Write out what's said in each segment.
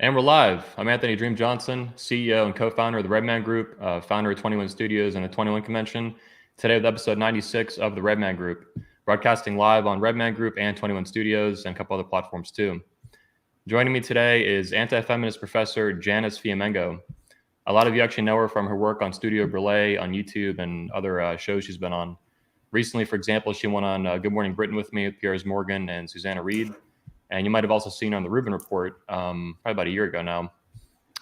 And we're live. I'm Anthony Dream Johnson, CEO and co-founder of the Redman Group, founder of 21 Studios and the 21 Convention. Today with episode 96 of the Redman Group, broadcasting live on Redman Group and 21 Studios and a couple other platforms too. Joining me today is anti-feminist professor Janice Fiamengo. A lot of you actually know her from her work on Studio Burley on YouTube and other shows she's been on. Recently, for example, she went on Good Morning Britain with me with Piers Morgan and Susanna Reid. And you might have also seen on the Rubin Report, probably about a year ago now.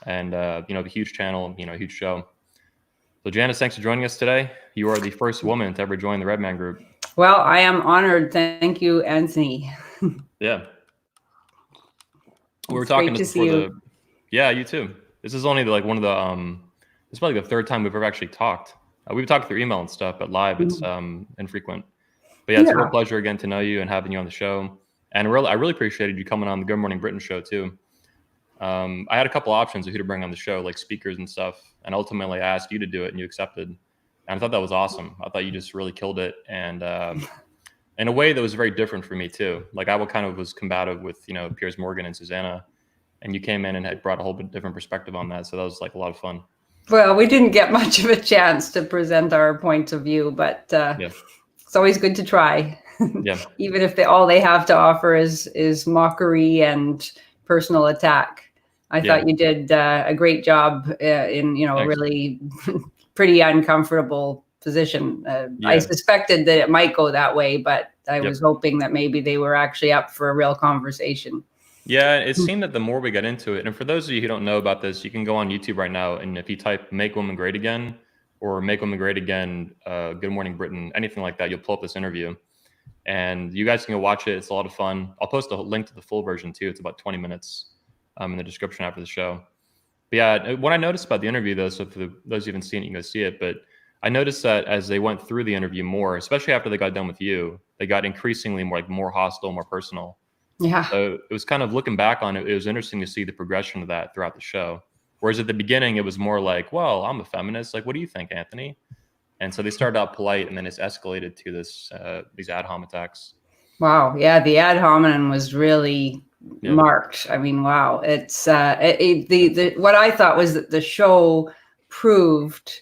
And, the huge channel, huge show. So Janice, thanks for joining us today. You are the first woman to ever join the Redman Group. Well, I am honored. Thank you, Anthony. Yeah. We were talking just before the... Yeah, you too. This is only like one of the... It's probably the third time we've ever actually talked. We've talked through email and stuff, but live it's infrequent. But yeah, it's a real pleasure again to know you and having you on the show. And I really appreciated you coming on the Good Morning Britain show too. I had a couple options of who to bring on the show, like speakers and stuff. And ultimately I asked you to do it and you accepted. And I thought that was awesome. I thought you just really killed it. And in a way that was very different for me too. Like I was combative with, Piers Morgan and Susanna. And you came in and had brought a whole bit different perspective on that. So that was like a lot of fun. Well, we didn't get much of a chance to present our points of view, but it's always good to try. Yeah. Even if all they have to offer is mockery and personal attack. I thought you did a great job in a really pretty uncomfortable position. I suspected that it might go that way, but I was hoping that maybe they were actually up for a real conversation. Yeah, it seemed that the more we got into it, and for those of you who don't know about this, you can go on YouTube right now, and if you type "Make Women Great Again" or "Make Women Great Again," Good Morning Britain, anything like that, you'll pull up this interview. And you guys can go watch it. It's a lot of fun. I'll post a link to the full version too. It's about 20 minutes in the description after the show. But yeah, what I noticed about the interview though, so for those who haven't seen it, you can go see it. But I noticed that as they went through the interview more, especially after they got done with you, they got increasingly more hostile, more personal. Yeah. So it was kind of looking back on it. It was interesting to see the progression of that throughout the show. Whereas at the beginning, it was more like, well, I'm a feminist. Like, what do you think, Anthony? And so they started out polite, and then it's escalated to these ad hom attacks. Wow, yeah, the ad hominem was really marked. I mean, wow, it's what I thought was that the show proved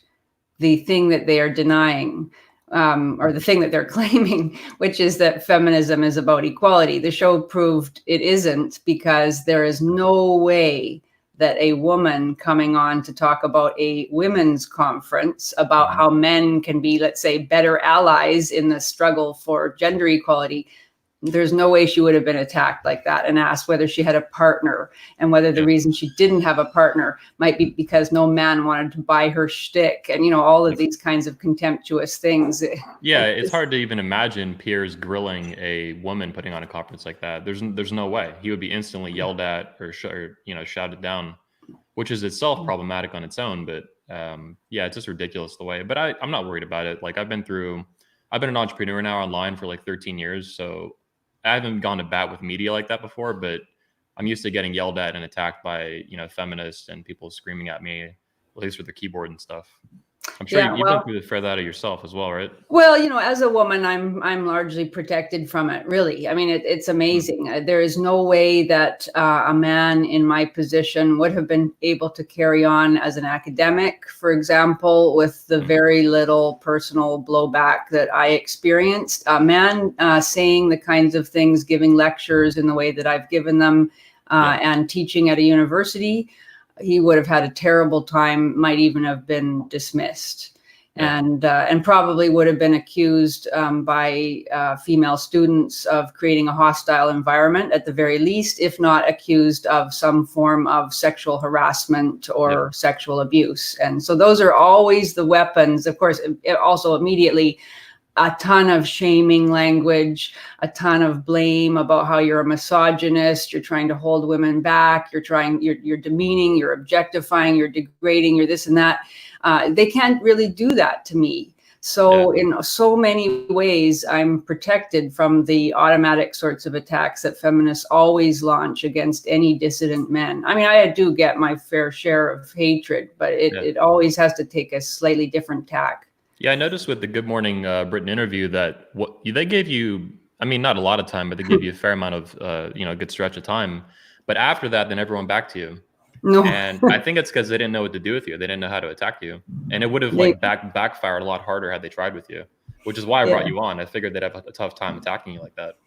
the thing that they are denying, or the thing that they're claiming, which is that feminism is about equality. The show proved it isn't, because there is no way that a woman coming on to talk about a women's conference about how men can be, let's say, better allies in the struggle for gender equality, there's no way she would have been attacked like that and asked whether she had a partner and whether the reason she didn't have a partner might be because no man wanted to buy her shtick and, all of these kinds of contemptuous things. Yeah, it's hard to even imagine Piers grilling a woman putting on a conference like that. There's no way. He would be instantly yelled at or shouted down, which is itself problematic on its own. But it's just ridiculous the way. But I'm not worried about it. Like I've been an entrepreneur now online for like 13 years. So I haven't gone to bat with media like that before, but I'm used to getting yelled at and attacked by, feminists and people screaming at me, at least with their keyboard and stuff. I'm sure you've been through the fair that of yourself as well, right? Well, as a woman, I'm largely protected from it, really. I mean, it's amazing. There is no way that a man in my position would have been able to carry on as an academic, for example, with the very little personal blowback that I experienced. A man saying the kinds of things, giving lectures in the way that I've given them, and teaching at a university, he would have had a terrible time, might even have been dismissed, and probably would have been accused by female students of creating a hostile environment at the very least, if not accused of some form of sexual harassment or sexual abuse. And so those are always the weapons. Of course, it also immediately a ton of shaming language, a ton of blame about how you're a misogynist, you're trying to hold women back, you're demeaning, you're objectifying, you're degrading, you're this and that. They can't really do that to me. So in so many ways, I'm protected from the automatic sorts of attacks that feminists always launch against any dissident men. I mean, I do get my fair share of hatred, but it always has to take a slightly different tack. Yeah, I noticed with the Good Morning Britain interview that they gave you, I mean, not a lot of time, but they gave you a fair amount of, a good stretch of time. But after that, then everyone back to you. No. And I think it's because they didn't know what to do with you. They didn't know how to attack you. And it would have backfired a lot harder had they tried with you, which is why I brought you on. I figured they'd have a tough time attacking you like that.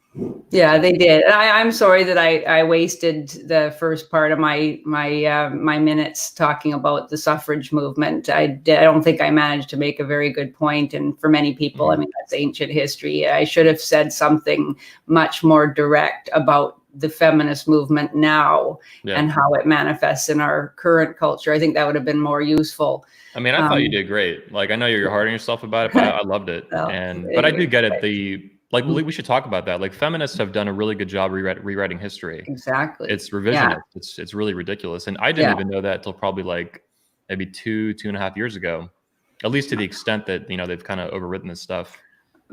Yeah, they did. I'm sorry that I wasted the first part of my minutes talking about the suffrage movement. I don't think I managed to make a very good point. And for many people, I mean, that's ancient history. I should have said something much more direct about the feminist movement now and how it manifests in our current culture. I think that would have been more useful. I mean, I thought you did great. Like, I know you're hard on yourself about it, but I loved it. But I do get it. Like, we should talk about that. Like, feminists have done a really good job rewriting history. Exactly. It's revisionist. It's really ridiculous. And I didn't even know that until probably like maybe 2.5 years ago, at least to the extent that, they've kind of overwritten this stuff.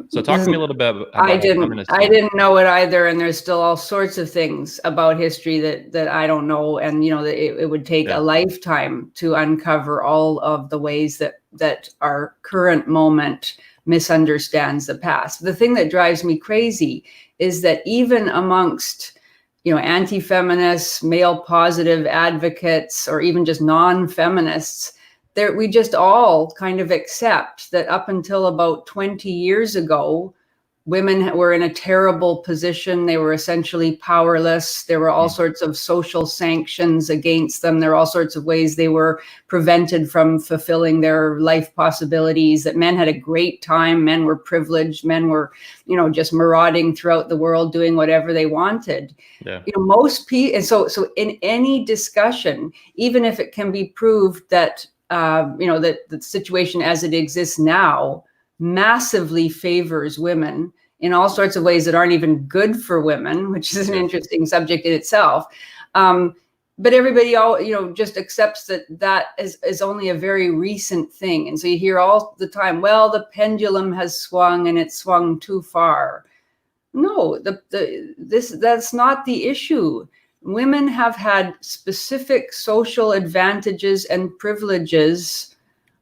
So talk to me a little bit about I didn't know it either. And there's still all sorts of things about history that I don't know. And, it would take a lifetime to uncover all of the ways that our current moment misunderstands the past. The thing that drives me crazy is that even amongst, anti-feminists, male positive advocates, or even just non-feminists, we just all kind of accept that up until about 20 years ago, women were in a terrible position. They were essentially powerless. There were all sorts of social sanctions against them. There were all sorts of ways they were prevented from fulfilling their life possibilities, that men had a great time. Men were privileged. Men were, just marauding throughout the world, doing whatever they wanted. Yeah. Most people, and so in any discussion, even if it can be proved that, that the situation as it exists now massively favors women in all sorts of ways that aren't even good for women, which is an interesting subject in itself. But everybody just accepts that is only a very recent thing. And so you hear all the time, well, the pendulum has swung and it's swung too far. No, that's not the issue. Women have had specific social advantages and privileges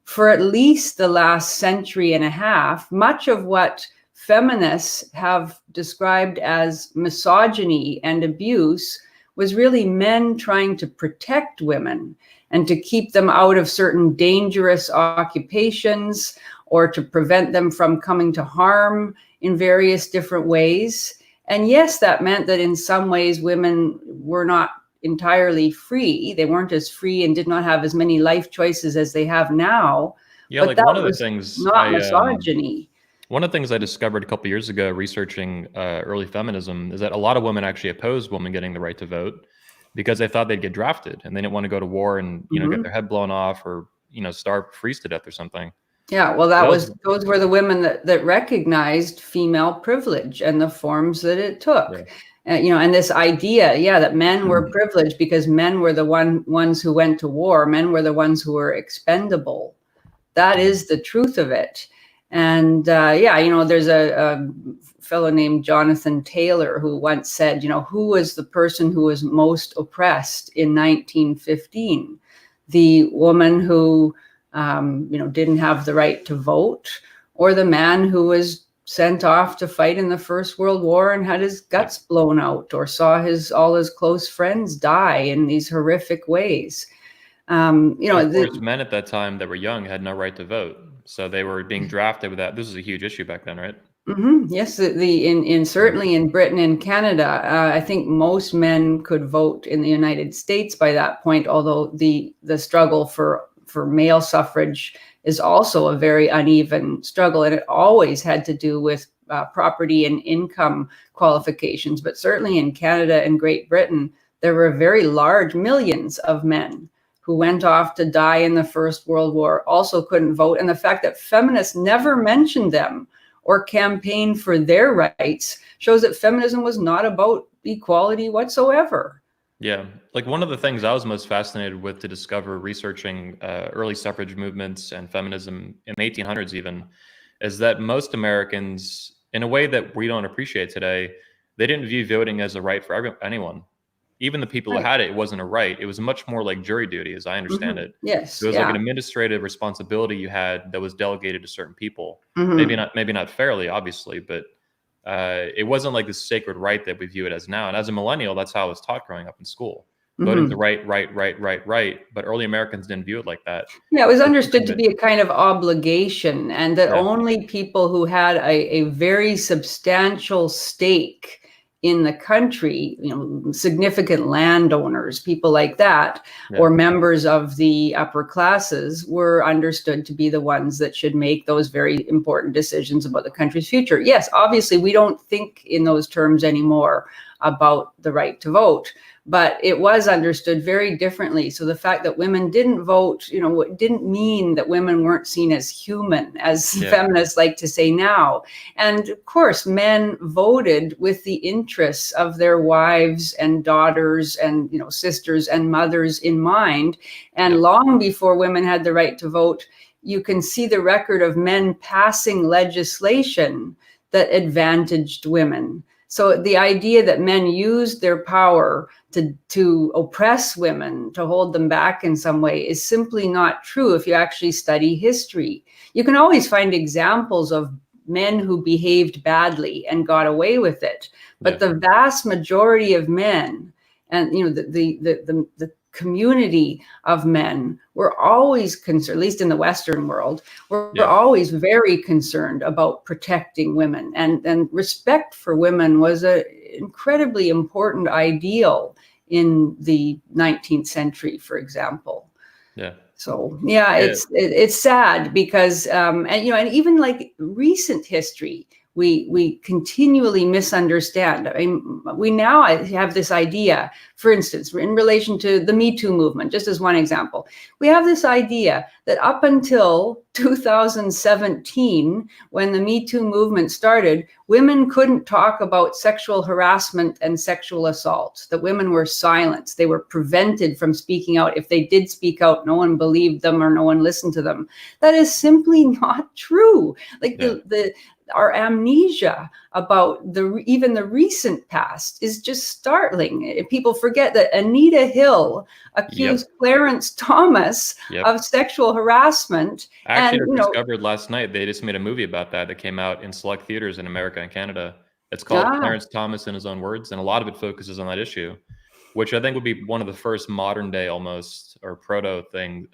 for at least the last century and a half. Much of what feminists have described as misogyny and abuse was really men trying to protect women and to keep them out of certain dangerous occupations, or to prevent them from coming to harm in various different ways. And yes, that meant that in some ways women were not entirely free. They weren't as free and did not have as many life choices as they have now. Yeah, but like that one of the was things not misogyny. One of the things I discovered a couple of years ago researching early feminism is that a lot of women actually opposed women getting the right to vote because they thought they'd get drafted and they didn't want to go to war and get their head blown off or freeze to death or something. Yeah, well, those were the women that recognized female privilege and the forms that it took. Yeah. And this idea, that men were privileged because men were the ones who went to war. Men were the ones who were expendable. That is the truth of it. And there's a fellow named Jonathan Taylor who once said, who was the person who was most oppressed in 1915? The woman who didn't have the right to vote, or the man who was sent off to fight in the First World War and had his guts blown out, or saw all his close friends die in these horrific ways. Of course, men at that time that were young had no right to vote, so they were being drafted with that. This was a huge issue back then, right? Yes, certainly in Britain and Canada, I think most men could vote in the United States by that point. Although the struggle for male suffrage is also a very uneven struggle, and it always had to do with property and income qualifications. But certainly in Canada and Great Britain, there were very large millions of men who went off to die in the First World War, also couldn't vote. And the fact that feminists never mentioned them or campaigned for their rights shows that feminism was not about equality whatsoever. Yeah, like one of the things I was most fascinated with to discover researching early suffrage movements and feminism in the 1800s even, is that most Americans, in a way that we don't appreciate today, they didn't view voting as a right for anyone. Even the people who had it, it wasn't a right. It was much more like jury duty, as I understand it. Yes, it was like an administrative responsibility you had that was delegated to certain people. Maybe not fairly, obviously, but it wasn't like this sacred right that we view it as now. And as a millennial, that's how I was taught growing up in school. Voting the right. But early Americans didn't view it like that. Yeah, it was understood to be a kind of obligation, and that only people who had a very substantial stake in the country, significant landowners, people like that, or members of the upper classes, were understood to be the ones that should make those very important decisions about the country's future. Yes, obviously, we don't think in those terms anymore about the right to vote, but it was understood very differently. So the fact that women didn't vote, didn't mean that women weren't seen as human, as feminists like to say now. And of course, men voted with the interests of their wives and daughters and, sisters and mothers in mind. And long before women had the right to vote, you can see the record of men passing legislation that advantaged women. So the idea that men used their power to oppress women, to hold them back in some way, is simply not true if you actually study history. You can always find examples of men who behaved badly and got away with it. But the vast majority of men, and the community of men, were always concerned, at least in the Western world, were always very concerned about protecting women. And respect for women was an incredibly important ideal in the 19th century, for example. Yeah. So it's sad because and even like recent history, we continually misunderstand. I mean, we now have this idea, for instance, in relation to the Me Too movement, just as one example, we have this idea that up until 2017, when the Me Too movement started, women couldn't talk about sexual harassment and sexual assault, that women were silenced. They were prevented from speaking out. If they did speak out, no one believed them or no one listened to them. That is simply not true. Like our amnesia about even the recent past is just startling. People forget that Anita Hill accused Clarence Thomas of sexual harassment. Actually, I discovered last night, they just made a movie about that came out in select theaters in America and Canada. It's called Clarence Thomas in His Own Words, and a lot of it focuses on that issue, which I think would be one of the first modern day almost, or proto thing,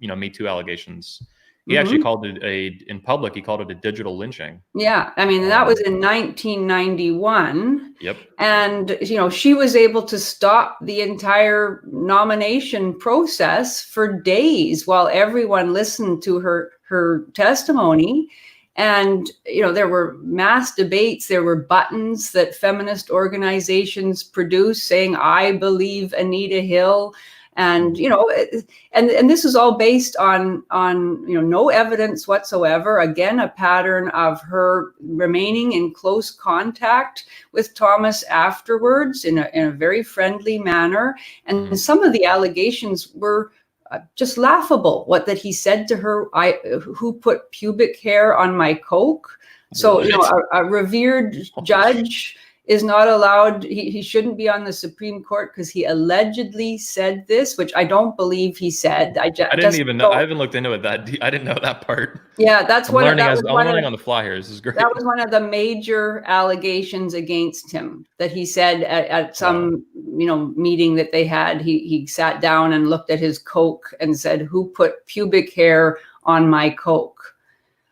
Me Too allegations. He actually called it in public, he called it a digital lynching. Yeah. I mean, that was in 1991. Yep. And, she was able to stop the entire nomination process for days while everyone listened to her testimony. And, there were mass debates. There were buttons that feminist organizations produced saying, "I believe Anita Hill." And, and this is all based on no evidence whatsoever. Again, a pattern of her remaining in close contact with Thomas afterwards in a very friendly manner. And some of the allegations were just laughable. That he said to her, "Who put pubic hair on my coke?" So, a revered judge is not allowed, he shouldn't be on the Supreme Court because he allegedly said this, which I don't believe he said. I didn't even know. I haven't looked into it I didn't know that part. Yeah, that's I'm learning on the fly here. This is great. That was one of the major allegations against him, that he said at some meeting that they had, he sat down and looked at his Coke and said, "Who put pubic hair on my Coke?"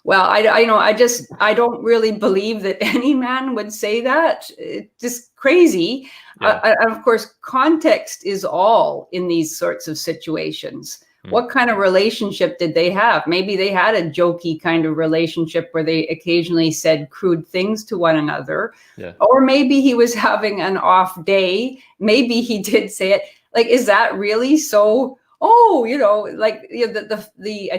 Well, I don't really believe that any man would say that. It's just crazy. And of course, context is all in these sorts of situations. What kind of relationship did they have? Maybe they had a jokey kind of relationship where they occasionally said crude things to one another. Or maybe he was having an off day. Maybe he did say it. Like, is that really so? I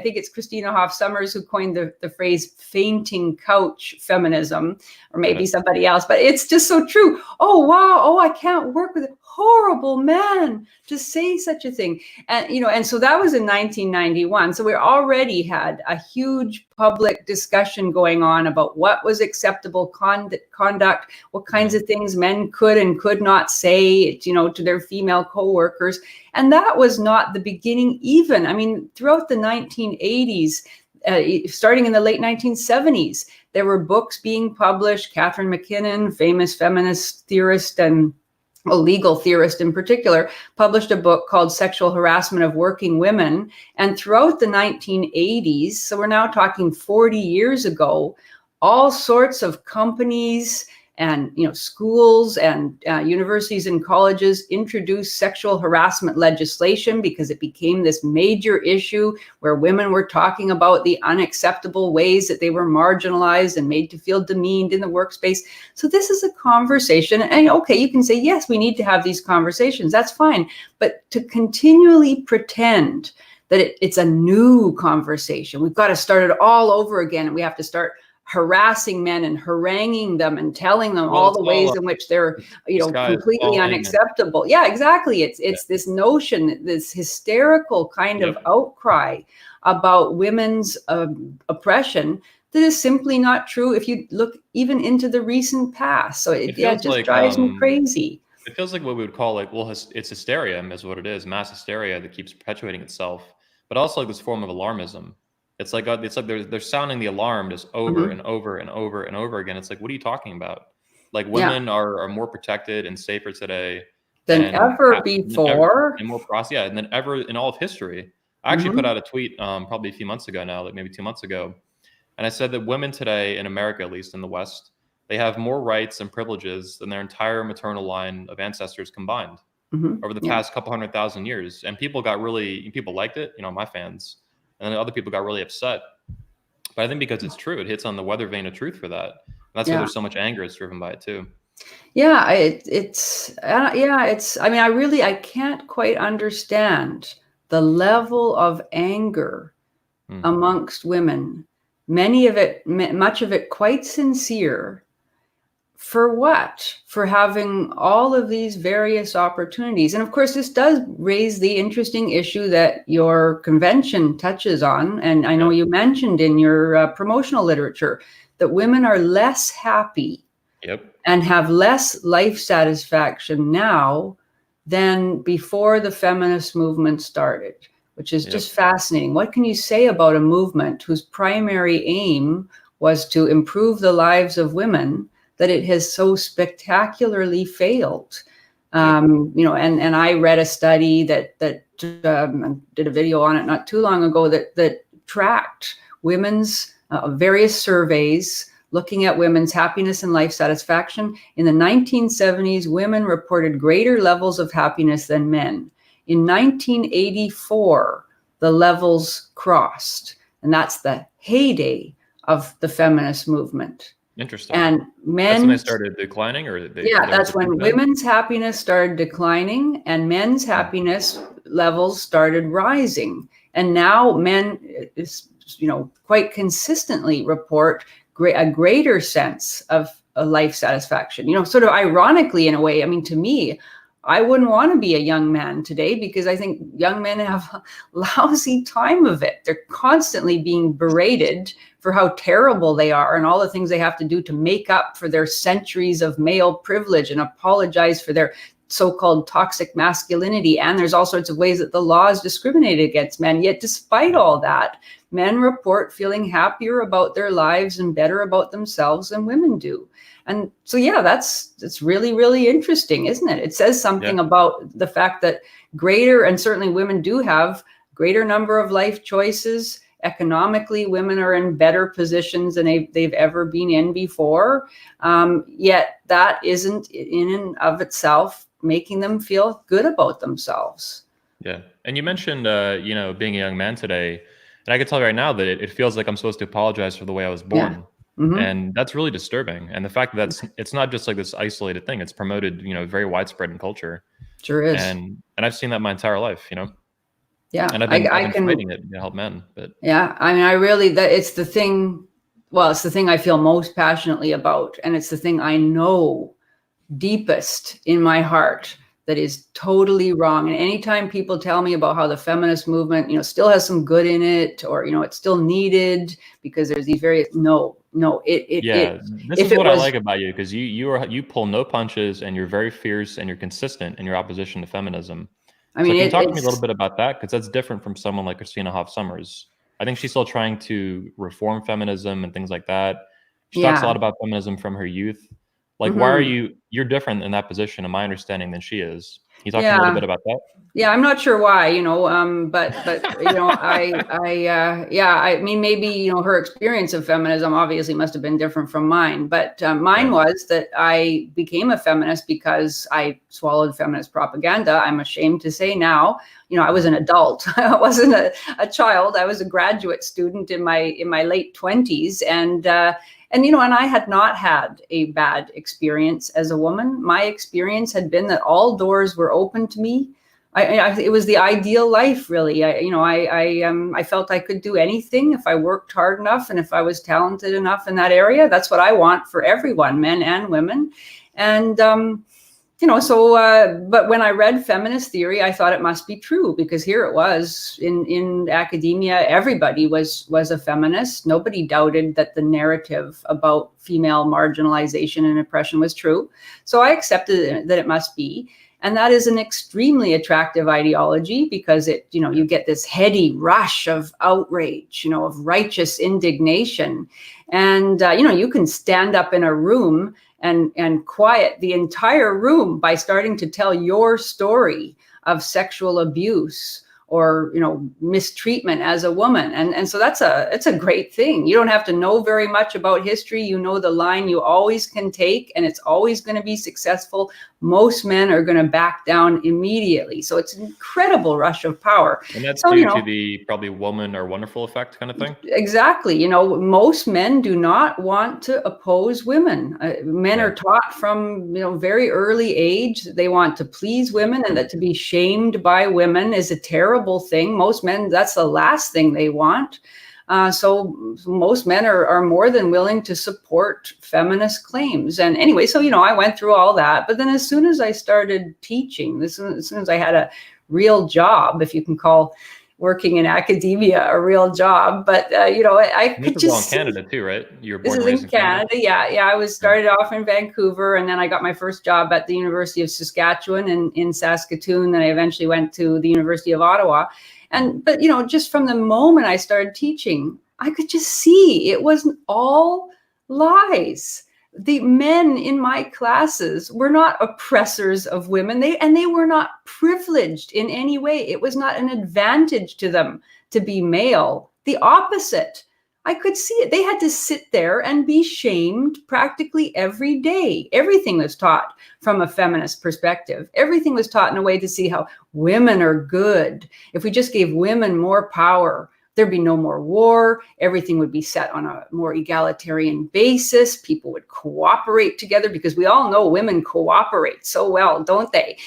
think it's Christina Hoff Sommers who coined the phrase fainting couch feminism, or maybe somebody else, but it's just so true. Oh, wow. Oh, I can't work with a horrible man to say such a thing. And, and so that was in 1991. So we already had a huge public discussion going on about what was acceptable conduct, what kinds of things men could and could not say, to their female coworkers. And that was not the beginning even. I mean, throughout the 1980s, starting in the late 1970s, there were books being published. Catherine McKinnon, famous feminist theorist and a legal theorist in particular, published a book called Sexual Harassment of Working Women. And throughout the 1980s, so we're now talking 40 years ago, all sorts of companies and schools and universities and colleges introduced sexual harassment legislation because it became this major issue where women were talking about the unacceptable ways that they were marginalized and made to feel demeaned in the workspace. So this is a conversation, and okay, you can say, yes, we need to have these conversations. That's fine. But to continually pretend that it's a new conversation, we've got to start it all over again, and we have to start harassing men and haranguing them and telling them all the ways in which they're completely unacceptable. Yeah, exactly. It's this notion, this hysterical kind of outcry about women's oppression that is simply not true if you look even into the recent past. So it just drives me crazy. It feels like what we would call it's hysteria is what it is, mass hysteria that keeps perpetuating itself, but also like this form of alarmism. It's like they're sounding the alarm just over and over and over and over again. It's like, what are you talking about? Like women are more protected and safer today than ever before, and more and than ever in all of history. I actually put out a tweet probably a few months ago now, like maybe 2 months ago, and I said that women today in America, at least in the West, they have more rights and privileges than their entire maternal line of ancestors combined over the past couple 100,000 years. And people liked it, my fans. And then other people got really upset. But I think because it's true, it hits on the weather vane of truth for that. And that's why there's so much anger is driven by it too. Yeah, I can't quite understand the level of anger amongst women. Much of it quite sincere. For what? For having all of these various opportunities. And of course, this does raise the interesting issue that your convention touches on. And I know you mentioned in your promotional literature that women are less happy and have less life satisfaction now than before the feminist movement started, which is just fascinating. What can you say about a movement whose primary aim was to improve the lives of women, that it has so spectacularly failed? And I read a study that did a video on it not too long ago that tracked women's various surveys looking at women's happiness and life satisfaction. In the 1970s, women reported greater levels of happiness than men. In 1984, the levels crossed, and that's the heyday of the feminist movement. Interesting. And that's when they started declining, or that's when women's happiness started declining and men's happiness levels started rising. And now men, quite consistently report a greater sense of life satisfaction. Sort of ironically, in a way. I mean, to me, I wouldn't want to be a young man today because I think young men have a lousy time of it. They're constantly being berated for how terrible they are and all the things they have to do to make up for their centuries of male privilege and apologize for their so-called toxic masculinity. And there's all sorts of ways that the law is discriminated against men. Yet despite all that, men report feeling happier about their lives and better about themselves than women do. And so, it's really, really interesting, isn't it? It says something about the fact that and certainly women do have greater number of life choices. Economically, women are in better positions than they've ever been in before. Yet that isn't in and of itself making them feel good about themselves. Yeah. And you mentioned, being a young man today. And I can tell you right now that it feels like I'm supposed to apologize for the way I was born. Yeah. Mm-hmm. And that's really disturbing. And the fact that it's not just like this isolated thing, it's promoted, very widespread in culture. Sure is. And I've seen that my entire life, Yeah. And I've been fighting it to help men. But yeah, I mean, it's the thing I feel most passionately about. And it's the thing I know deepest in my heart that is totally wrong. And anytime people tell me about how the feminist movement, still has some good in it, or, it's still needed because there's these various, this is what I like about you, because you pull no punches and you're very fierce and you're consistent in your opposition to feminism. I mean, can you talk to me a little bit about that? Because that's different from someone like Christina Hoff Sommers. I think she's still trying to reform feminism and things like that. She talks a Yeah. lot about feminism from her youth. Like, why are Hmm. you're different in that position, in my understanding, than she is. Can you talk a little Yeah. bit about that? Yeah, I'm not sure why, but yeah, I mean, maybe, her experience of feminism obviously must have been different from mine, but mine Yeah. was that I became a feminist because I swallowed feminist propaganda. I'm ashamed to say now, I was an adult. I wasn't a child. I was a graduate student in my late 20s, and I had not had a bad experience as a woman. My experience had been that all doors were open to me. It was the ideal life, really. I felt I could do anything if I worked hard enough and if I was talented enough in that area. That's what I want for everyone, men and women. And but when I read feminist theory, I thought it must be true, because here it was in academia. Everybody was a feminist. Nobody doubted that the narrative about female marginalization and oppression was true. So I accepted that it must be. And that is an extremely attractive ideology, because you get this heady rush of outrage, of righteous indignation. And, you can stand up in a room and quiet the entire room by starting to tell your story of sexual abuse or mistreatment as a woman, and so it's a great thing. You don't have to know very much about history. You know the line you always can take, and it's always going to be successful. Most men are going to back down immediately, so it's an incredible rush of power. And that's So due to the probably woman or wonderful effect kind of thing. exactly. Most men do not want to oppose women. Men Yeah. are taught from very early age that they want to please women, and that to be shamed by women is a terrible thing. Most men, that's the last thing they want. So most men are more than willing to support feminist claims. And anyway, so I went through all that. But then as soon as I started teaching, as soon as I had a real job, if you can call working in academia a real job, but I could This is all in just Canada too, right? You were this born is and raised in in Canada. Canada. Yeah. I started off in Vancouver, and then I got my first job at the University of Saskatchewan in Saskatoon. Then I eventually went to the University of Ottawa. But just from the moment I started teaching, I could just see it wasn't all lies. The men in my classes were not oppressors of women. They were not privileged in any way. It was not an advantage to them to be male. The opposite. I could see it. They had to sit there and be shamed practically every day. Everything was taught from a feminist perspective. Everything was taught in a way to see how women are good. If we just gave women more power, there'd be no more war. Everything would be set on a more egalitarian basis. People would cooperate together, because we all know women cooperate so well, don't they?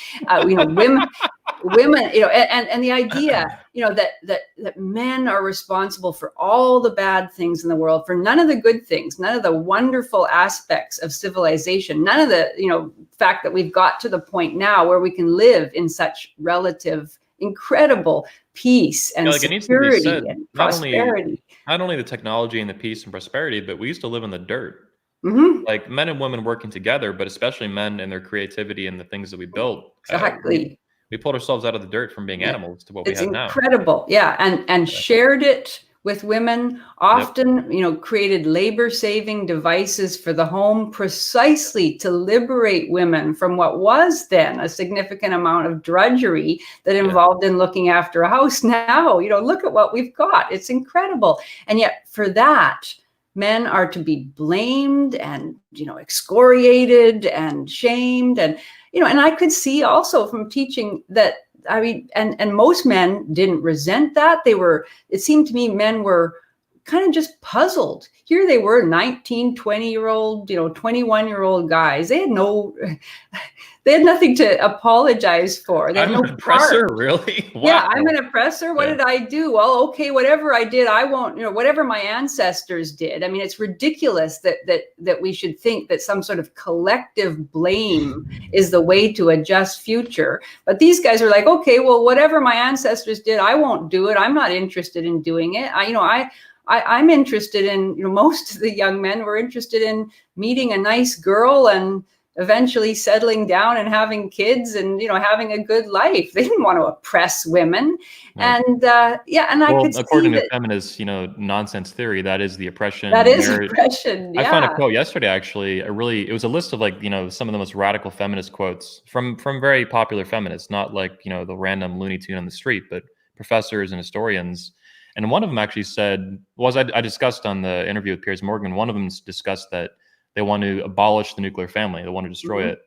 Women, and the idea, that men are responsible for all the bad things in the world, for none of the good things, none of the wonderful aspects of civilization, none of the, fact that we've got to the point now where we can live in such relative, incredible peace and Like, it needs to be security said, and not prosperity. only the technology and the peace and prosperity, but we used to live in the dirt. Mm-hmm. Like, men and women working together, but especially men and their creativity and the things that we built. Exactly. We pulled ourselves out of the dirt from being Yeah. animals to what we It's have now. incredible. Yeah. And Yeah. shared it with women, often, created labor saving devices for the home, precisely to liberate women from what was then a significant amount of drudgery that involved in looking after a house. Now, look at what we've got. It's incredible. And yet for that, men are to be blamed and, excoriated and shamed. And I could see also from teaching that, and most men didn't resent that. It seemed to me men were kind of just puzzled. Here they were, 19, 20-year-old, 21-year-old guys. They had nothing to apologize for. They had I'm no an oppressor, part. really? Wow. Yeah, I'm an oppressor. What did I do? Well, okay, whatever I did, I won't, whatever my ancestors did. I mean, it's ridiculous that we should think that some sort of collective blame is the way to adjust future. But these guys are like, okay, well, whatever my ancestors did, I won't do it. I'm not interested in doing it. I'm interested in, most of the young men were interested in meeting a nice girl and eventually settling down and having kids and, having a good life. They didn't want to oppress women. Right. And I could see according to that. feminist, nonsense theory, that is the oppression. That is oppression. I found a Yeah. quote yesterday, actually, it was a list of some of the most radical feminist quotes from very popular feminists, not like, the random Looney Tune on the street, but professors and historians. And one of them actually said, I discussed on the interview with Piers Morgan, one of them discussed that they want to abolish the nuclear family. They want to destroy it.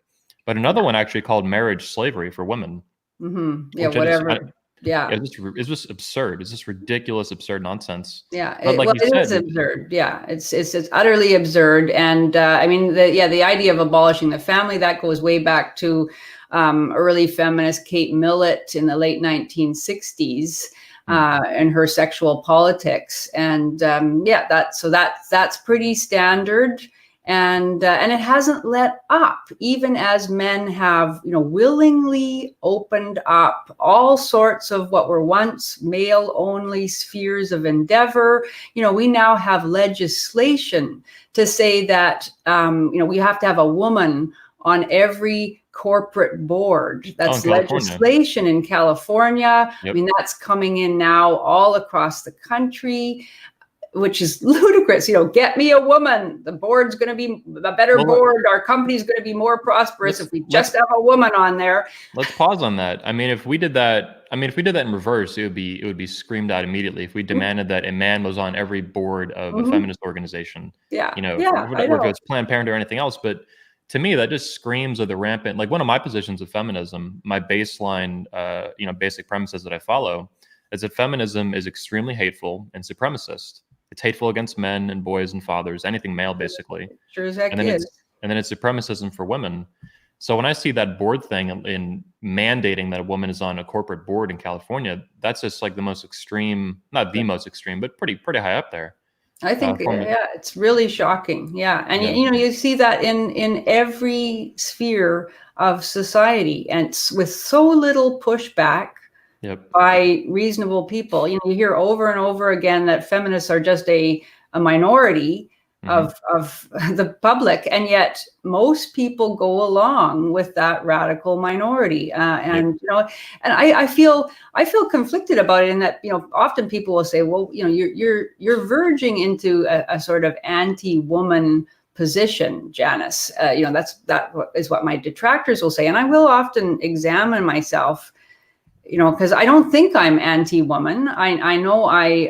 But another one actually called marriage slavery for women. Yeah, whatever. It's just absurd. It's just ridiculous, absurd nonsense. Yeah, But like you said, is absurd. Yeah, it's utterly absurd. And I mean, the idea of abolishing the family, that goes way back to early feminist Kate Millett in the late 1960s. And her sexual politics, and that's pretty standard, and it hasn't let up, even as men have willingly opened up all sorts of what were once male only spheres of endeavor. We now have legislation to say that we have to have a woman on every corporate board. That's legislation in California. Yep. I mean, that's coming in now all across the country, which is ludicrous. Get me a woman. The board's going to be a better board. Our company's going to be more prosperous if we just have a woman on there. Let's pause on that. I mean, if we did that in reverse, it would be screamed out immediately. If we demanded that a man was on every board of a feminist organization, whether it's Planned Parenthood or anything else, but to me, that just screams of the rampant, like one of my positions of feminism, my baseline, basic premises that I follow is that feminism is extremely hateful and supremacist. It's hateful against men and boys and fathers, anything male, basically. Sure as heck and then it's supremacism for women. So when I see that board thing in mandating that a woman is on a corporate board in California, that's just like the most extreme, not the most extreme, but pretty high up there. I think, it's really shocking. Yeah. And, you see that in every sphere of society, and with so little pushback by reasonable people. You hear over and over again that feminists are just a minority of the public. And yet most people go along with that radical minority. And I feel conflicted about it, in that, often people will say, well, you're verging into a sort of anti-woman position, Janice. That is what my detractors will say. And I will often examine myself, because I don't think I'm anti-woman. I know I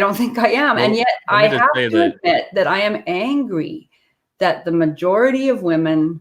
don't think I am. And yet I have to admit that I am angry that the majority of women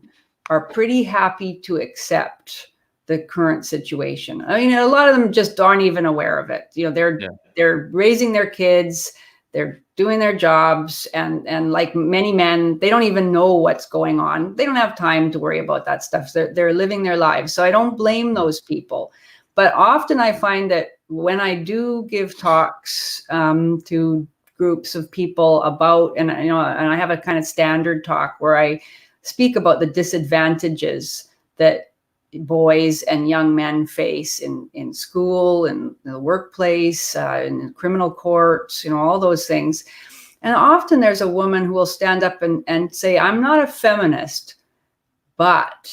are pretty happy to accept the current situation. I mean, a lot of them just aren't even aware of it. They're raising their kids, they're doing their jobs, and like many men, they don't even know what's going on. They don't have time to worry about that stuff. They're living their lives. So I don't blame those people. But often I find that when I do give talks to groups of people about, and I have a kind of standard talk where I speak about the disadvantages that boys and young men face in school, in the workplace, in criminal courts, all those things. And often there's a woman who will stand up and say, I'm not a feminist, but...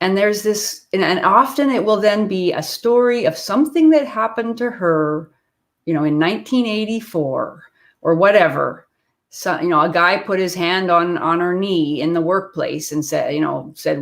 And there's this, and often it will then be a story of something that happened to her, in 1984 or whatever. So, a guy put his hand on her knee in the workplace and said,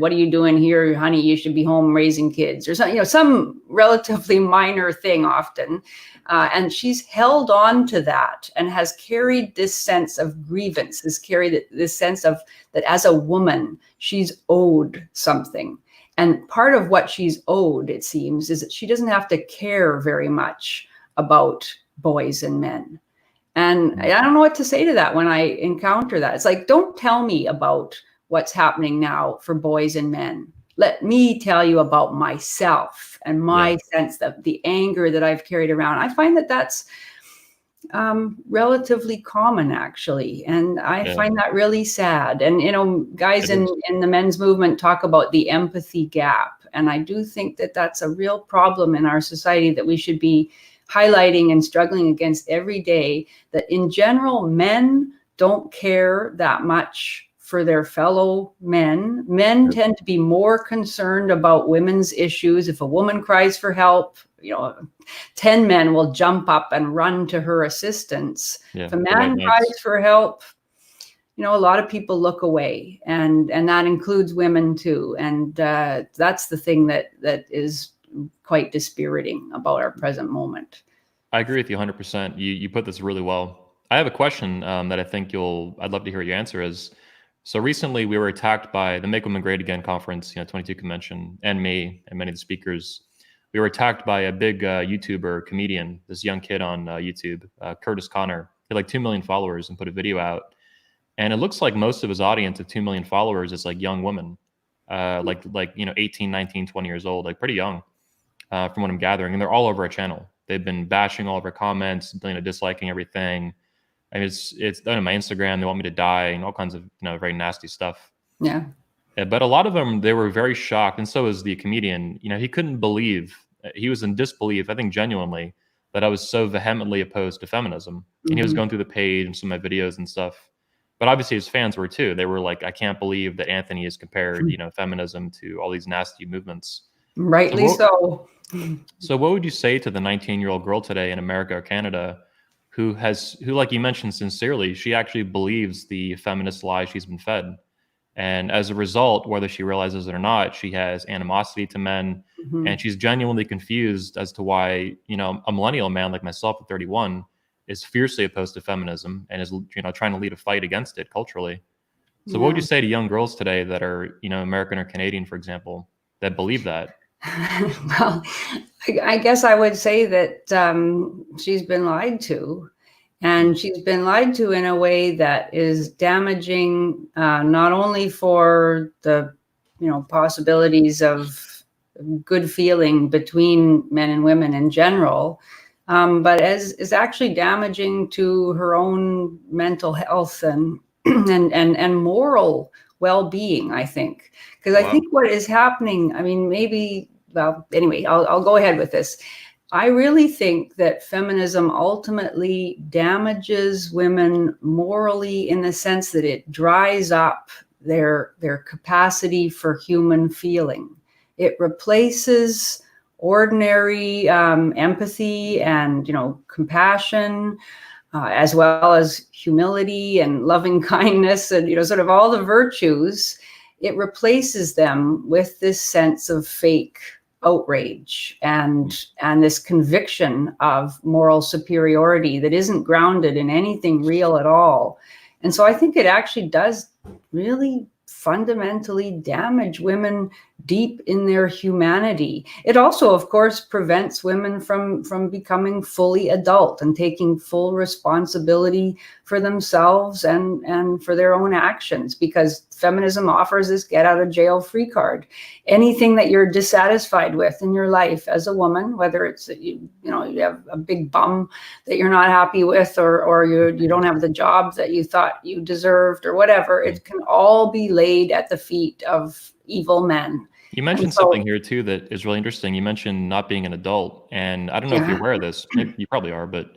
what are you doing here, honey? You should be home raising kids, or something, some relatively minor thing often. And she's held on to that and has carried this sense of grievance, has carried this sense of that as a woman, she's owed something. And part of what she's owed, it seems, is that she doesn't have to care very much about boys and men. And I don't know what to say to that when I encounter that. It's like, don't tell me about what's happening now for boys and men. Let me tell you about myself and my sense of the anger that I've carried around. I find that that's relatively common, actually. And I find that really sad. And, guys in the men's movement talk about the empathy gap. And I do think that that's a real problem in our society that we should be highlighting and struggling against every day, that in general, men don't care that much for their fellow men. Men tend to be more concerned about women's issues. If a woman cries for help, 10 men will jump up and run to her assistance. If a man cries for help, a lot of people look away, and that includes women too. And that's the thing that is quite dispiriting about our present moment. I agree with you 100%. You put this really well. I have a question that I think I'd love to hear your answer is, so recently we were attacked by the Make Women Great Again conference, 22 convention, and me and many of the speakers. We were attacked by a big YouTuber, comedian, this young kid on YouTube, Curtis Connor. He had like 2 million followers and put a video out. And it looks like most of his audience of 2 million followers is like young women, like 18, 19, 20 years old, like pretty young from what I'm gathering. And they're all over our channel. They've been bashing all of our comments, disliking everything. I mean, it's done on my Instagram. They want me to die and all kinds of very nasty stuff. Yeah. But a lot of them, they were very shocked, and so was the comedian. He couldn't believe, he was in disbelief, I think genuinely, that I was so vehemently opposed to feminism. And he was going through the page and some of my videos and stuff. But obviously his fans were too. They were like, I can't believe that Anthony has compared, feminism to all these nasty movements. Rightly so. So what would you say to the 19-year-old girl today in America or Canada who, like you mentioned sincerely, she actually believes the feminist lie she's been fed? And as a result, whether she realizes it or not, she has animosity to men, and she's genuinely confused as to why, a millennial man like myself at 31 is fiercely opposed to feminism and is, trying to lead a fight against it culturally. So what would you say to young girls today that are, American or Canadian, for example, that believe that? Well, I guess I would say that she's been lied to. And she's been lied to in a way that is damaging, not only for the, possibilities of good feeling between men and women in general, but is actually damaging to her own mental health and and moral well-being, I think. Because I think what is happening, I mean, anyway, I'll go ahead with this. I really think that feminism ultimately damages women morally in the sense that it dries up their capacity for human feeling. It replaces ordinary empathy and compassion, as well as humility and loving kindness and sort of all the virtues. It replaces them with this sense of fake outrage and this conviction of moral superiority that isn't grounded in anything real at all. And so I think it actually does really fundamentally damage women deep in their humanity. It also, of course, prevents women from becoming fully adult and taking full responsibility for themselves and for their own actions, because feminism offers this get out of jail free card. Anything that you're dissatisfied with in your life as a woman, whether it's that you have a big bum that you're not happy with, or you don't have the job that you thought you deserved, or whatever, it can all be laid at the feet of evil men. You mentioned something here too that is really interesting. You mentioned not being an adult, and I don't know if you're aware of this. Maybe you probably are, but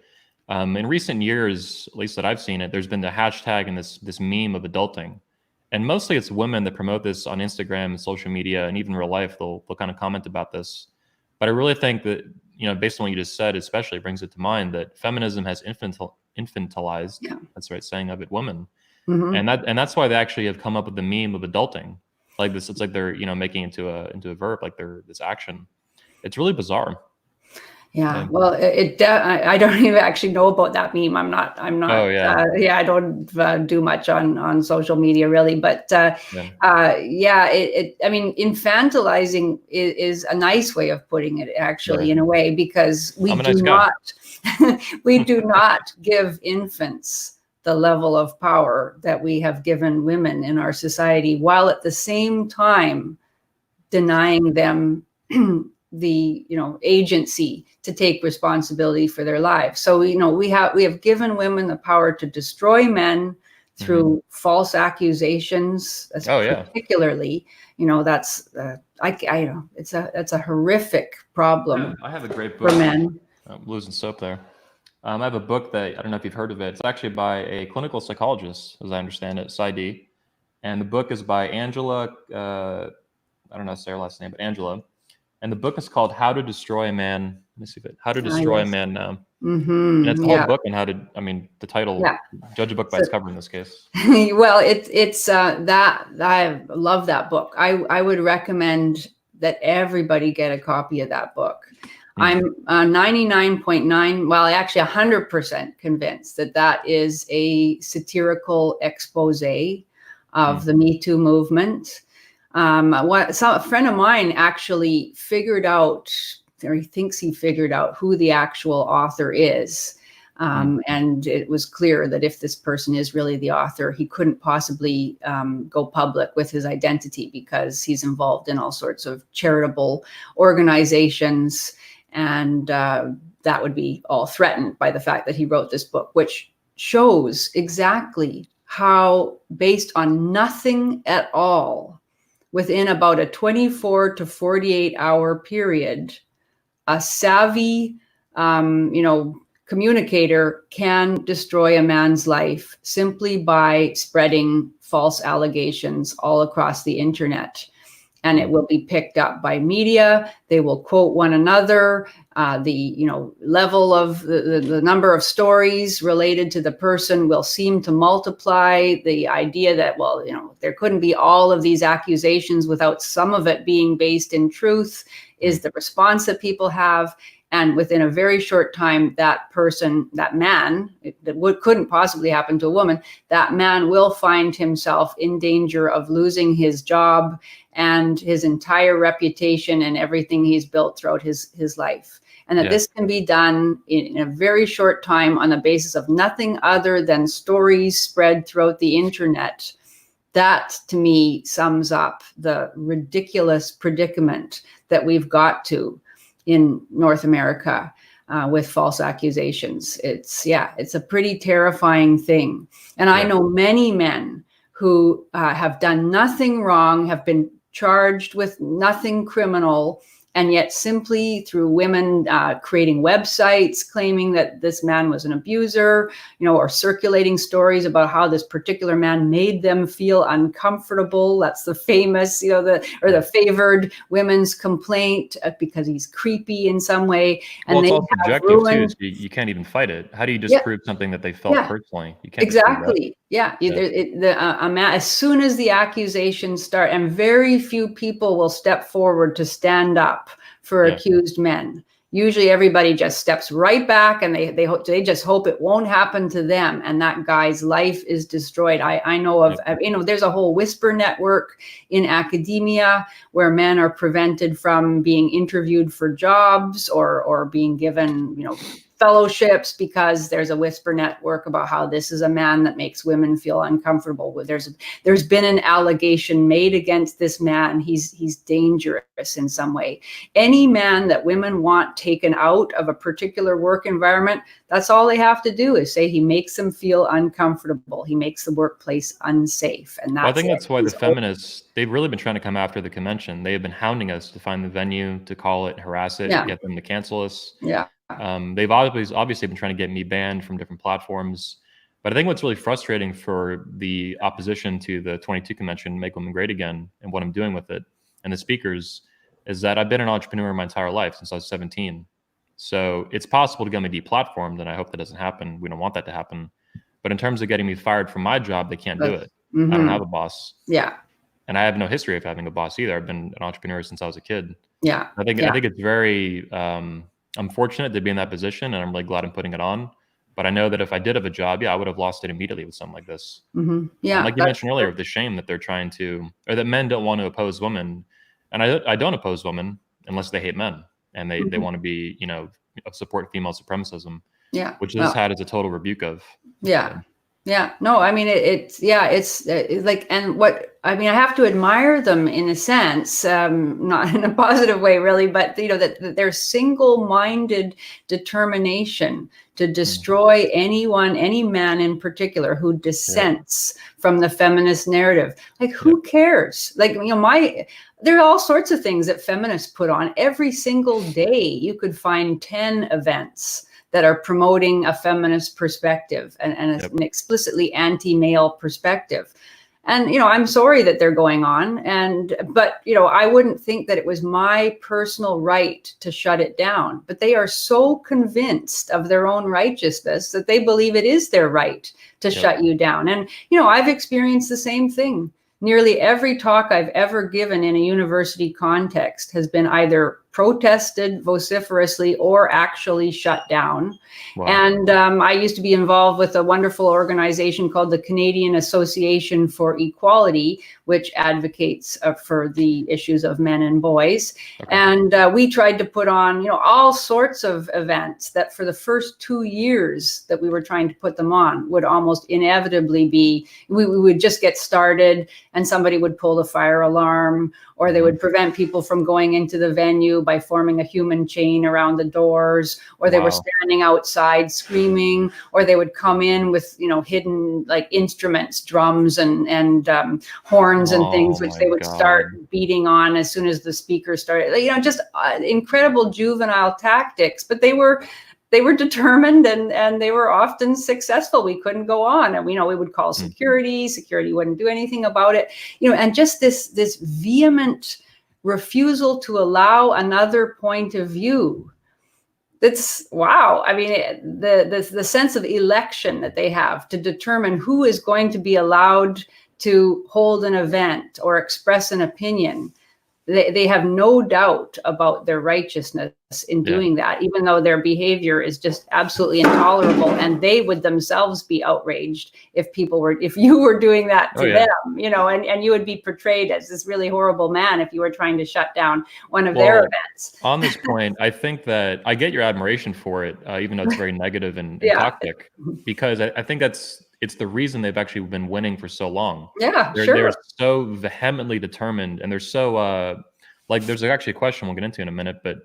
in recent years, at least that I've seen it, there's been the hashtag and this meme of adulting, and mostly it's women that promote this on Instagram and social media, and even real life. They'll kind of comment about this. But I really think that based on what you just said, especially brings it to mind that feminism has infantilized. Yeah. That's the right saying of it, women, and that's why they actually have come up with the meme of adulting. Like this, it's like they're making into a verb, like they're this action. It's really bizarre. Yeah. Well, I don't even actually know about that meme. I'm not. Oh, yeah. I don't do much on social media really, but I mean, infantilizing is a nice way of putting it, actually, in a way, because we do not give infants the level of power that we have given women in our society, while at the same time denying them the agency to take responsibility for their lives. So we have given women the power to destroy men through false accusations. Particularly, that's it's a horrific problem. I have a great book for men. I'm losing soap there. I have a book that I don't know if you've heard of it. It's actually by a clinical psychologist, as I understand it, PsyD. and the book is by Angela. I don't know her last name, but Angela. And the book is called How to Destroy a Man. Let me see if How to Destroy a Man Now. And it's a whole book on how to. I mean, the title. Judge a book by its cover in this case. Well, it's that I love that book. I would recommend that everybody get a copy of that book. I'm 99.9, well, actually 100% convinced that is a satirical expose of the Me Too movement. A friend of mine actually figured out, or he thinks he figured out, who the actual author is. And it was clear that if this person is really the author, he couldn't possibly go public with his identity because he's involved in all sorts of charitable organizations. And that would be all threatened by the fact that he wrote this book, which shows exactly how, based on nothing at all, within about a 24 to 48 hour period, a savvy, communicator can destroy a man's life simply by spreading false allegations all across the internet. And it will be picked up by media. They will quote one another. The level of the number of stories related to the person will seem to multiply. The idea that, there couldn't be all of these accusations without some of it being based in truth is the response that people have. And within a very short time, that person, that man, couldn't possibly happen to a woman, that man will find himself in danger of losing his job and his entire reputation and everything he's built throughout his life. And that this can be done in a very short time on the basis of nothing other than stories spread throughout the internet. That, to me, sums up the ridiculous predicament that we've got to in North America with false accusations. It's a pretty terrifying thing. And I know many men who have done nothing wrong, have been charged with nothing criminal, and yet simply through women creating websites claiming that this man was an abuser, or circulating stories about how this particular man made them feel uncomfortable. That's the famous, the favored women's complaint because he's creepy in some way. And it's all subjective too. So you can't even fight it. How do you disprove something that they felt personally? You can't. Exactly. A man, as soon as the accusations start, and very few people will step forward to stand up for accused men. Usually everybody just steps right back, and they just hope it won't happen to them, and that guy's life is destroyed. I know of, there's a whole whisper network in academia where men are prevented from being interviewed for jobs or being given, fellowships because there's a whisper network about how this is a man that makes women feel uncomfortable. There's been an allegation made against this man. He's dangerous in some way. Any man that women want taken out of a particular work environment, that's all they have to do is say he makes them feel uncomfortable. He makes the workplace unsafe. And I think that's why the feminists, they've really been trying to come after the convention. They have been hounding us to find the venue, to call it, harass it, get them to cancel us. They've obviously been trying to get me banned from different platforms. But I think what's really frustrating for the opposition to the 22 convention, Make Women Great Again, and what I'm doing with it, and the speakers, is that I've been an entrepreneur my entire life since I was 17. So it's possible to get me deplatformed, and I hope that doesn't happen. We don't want that to happen. But in terms of getting me fired from my job, they can't do it. I don't have a boss. And I have no history of having a boss either. I've been an entrepreneur since I was a kid. I think it's very I'm fortunate to be in that position, and I'm really glad I'm putting it on. But I know that if I did have a job, I would have lost it immediately with something like this. Like you mentioned earlier, the shame that they're trying to, or that men don't want to oppose women. And I don't oppose women unless they hate men and they want to be, support female supremacism, which this had as a total rebuke of. No, I mean, it's like, and what, I mean, I have to admire them in a sense, not in a positive way really, but that their single-minded determination to destroy any man in particular who dissents from the feminist narrative. Like, who cares? Like, there are all sorts of things that feminists put on every single day. You could find 10 events that are promoting a feminist perspective and an explicitly anti-male perspective. And, I'm sorry that they're going on. But, I wouldn't think that it was my personal right to shut it down. But they are so convinced of their own righteousness that they believe it is their right to shut you down. And, I've experienced the same thing. Nearly every talk I've ever given in a university context has been either protested vociferously or actually shut down. Wow. And I used to be involved with a wonderful organization called the Canadian Association for Equality, which advocates for the issues of men and boys. Okay. And we tried to put on, all sorts of events that for the first 2 years that we were trying to put them on would almost inevitably be, we would just get started and somebody would pull the fire alarm, or they would prevent people from going into the venue by forming a human chain around the doors, or they were standing outside screaming, or they would come in with, hidden like instruments, drums and horns and things, which they would start beating on as soon as the speaker started, just incredible juvenile tactics. But they were determined and they were often successful. We couldn't go on, and we would call security. Security wouldn't do anything about it. And just this vehement refusal to allow another point of view. That's wow. I mean, the sense of election that they have to determine who is going to be allowed to hold an event or express an opinion. They have no doubt about their righteousness in doing that, even though their behavior is just absolutely intolerable, and they would themselves be outraged if you were doing that to them, and you would be portrayed as this really horrible man if you were trying to shut down one of their events. On this point, I think that I get your admiration for it, even though it's very negative and toxic, because I think it's the reason they've actually been winning for so long. Yeah, they're so vehemently determined, and they're so there's actually a question we'll get into in a minute, but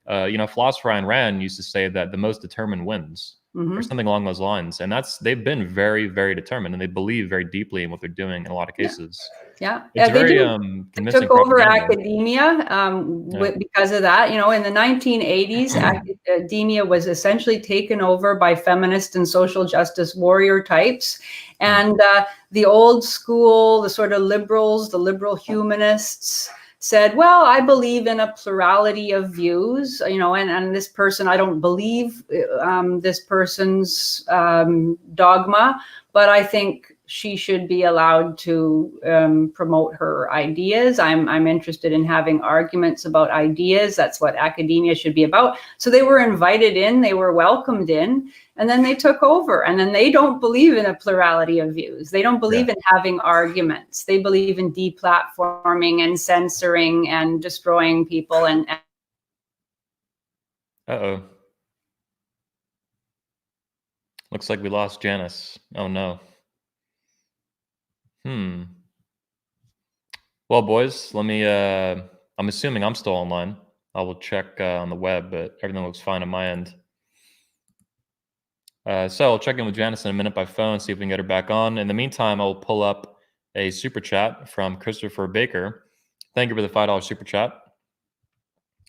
philosopher Ayn Rand used to say that the most determined wins, or something along those lines. And they've been very, very determined, and they believe very deeply in what they're doing in a lot of cases. It's very convincing. Took over academia because of that. In the 1980s, academia was essentially taken over by feminist and social justice warrior types. And the old school, the sort of liberals, the liberal humanists said, well, I believe in a plurality of views, and this person, I don't believe this person's dogma, but I think she should be allowed to promote her ideas. I'm interested in having arguments about ideas. That's what academia should be about. So they were invited in, they were welcomed in, and then they took over. And then they don't believe in a plurality of views. They don't believe in having arguments. They believe in deplatforming and censoring and destroying people. Uh-oh. Looks like we lost Janice. Oh, no. Well, boys, let me, I'm assuming I'm still online. I will check on the web, but everything looks fine on my end. So I'll check in with Janice in a minute by phone, see if we can get her back on. In the meantime, I'll pull up a super chat from Christopher Baker. Thank you for the $5 super chat.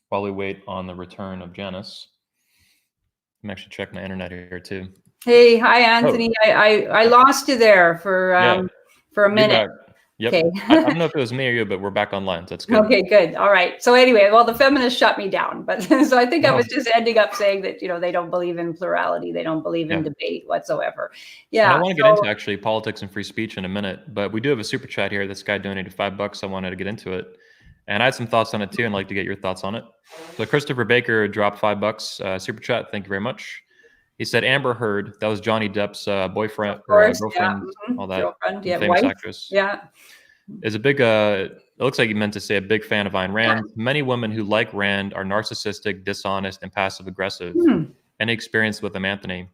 While we wait on the return of Janice, I'm actually checking my internet here too. Hey, hi, Anthony. Oh. I lost you there for a minute. Yep. Okay. I don't know if it was me or you, but we're back online. So that's good. Okay, good. All right. So anyway, well, the feminists shut me down, but so I think I was just ending up saying that, they don't believe in plurality. They don't believe in debate whatsoever. Yeah. And I want to get into actually politics and free speech in a minute, but we do have a super chat here. This guy donated $5. I wanted to get into it, and I had some thoughts on it too, and I'd like to get your thoughts on it. So Christopher Baker dropped $5 super chat. Thank you very much. He said Amber Heard, that was Johnny Depp's boyfriend or girlfriend, all that, girlfriend, famous actress. Yeah. Is a big, it looks like he meant to say a big fan of Ayn Rand. Yeah. Many women who like Rand are narcissistic, dishonest, and passive-aggressive. Any experience with them, Anthony?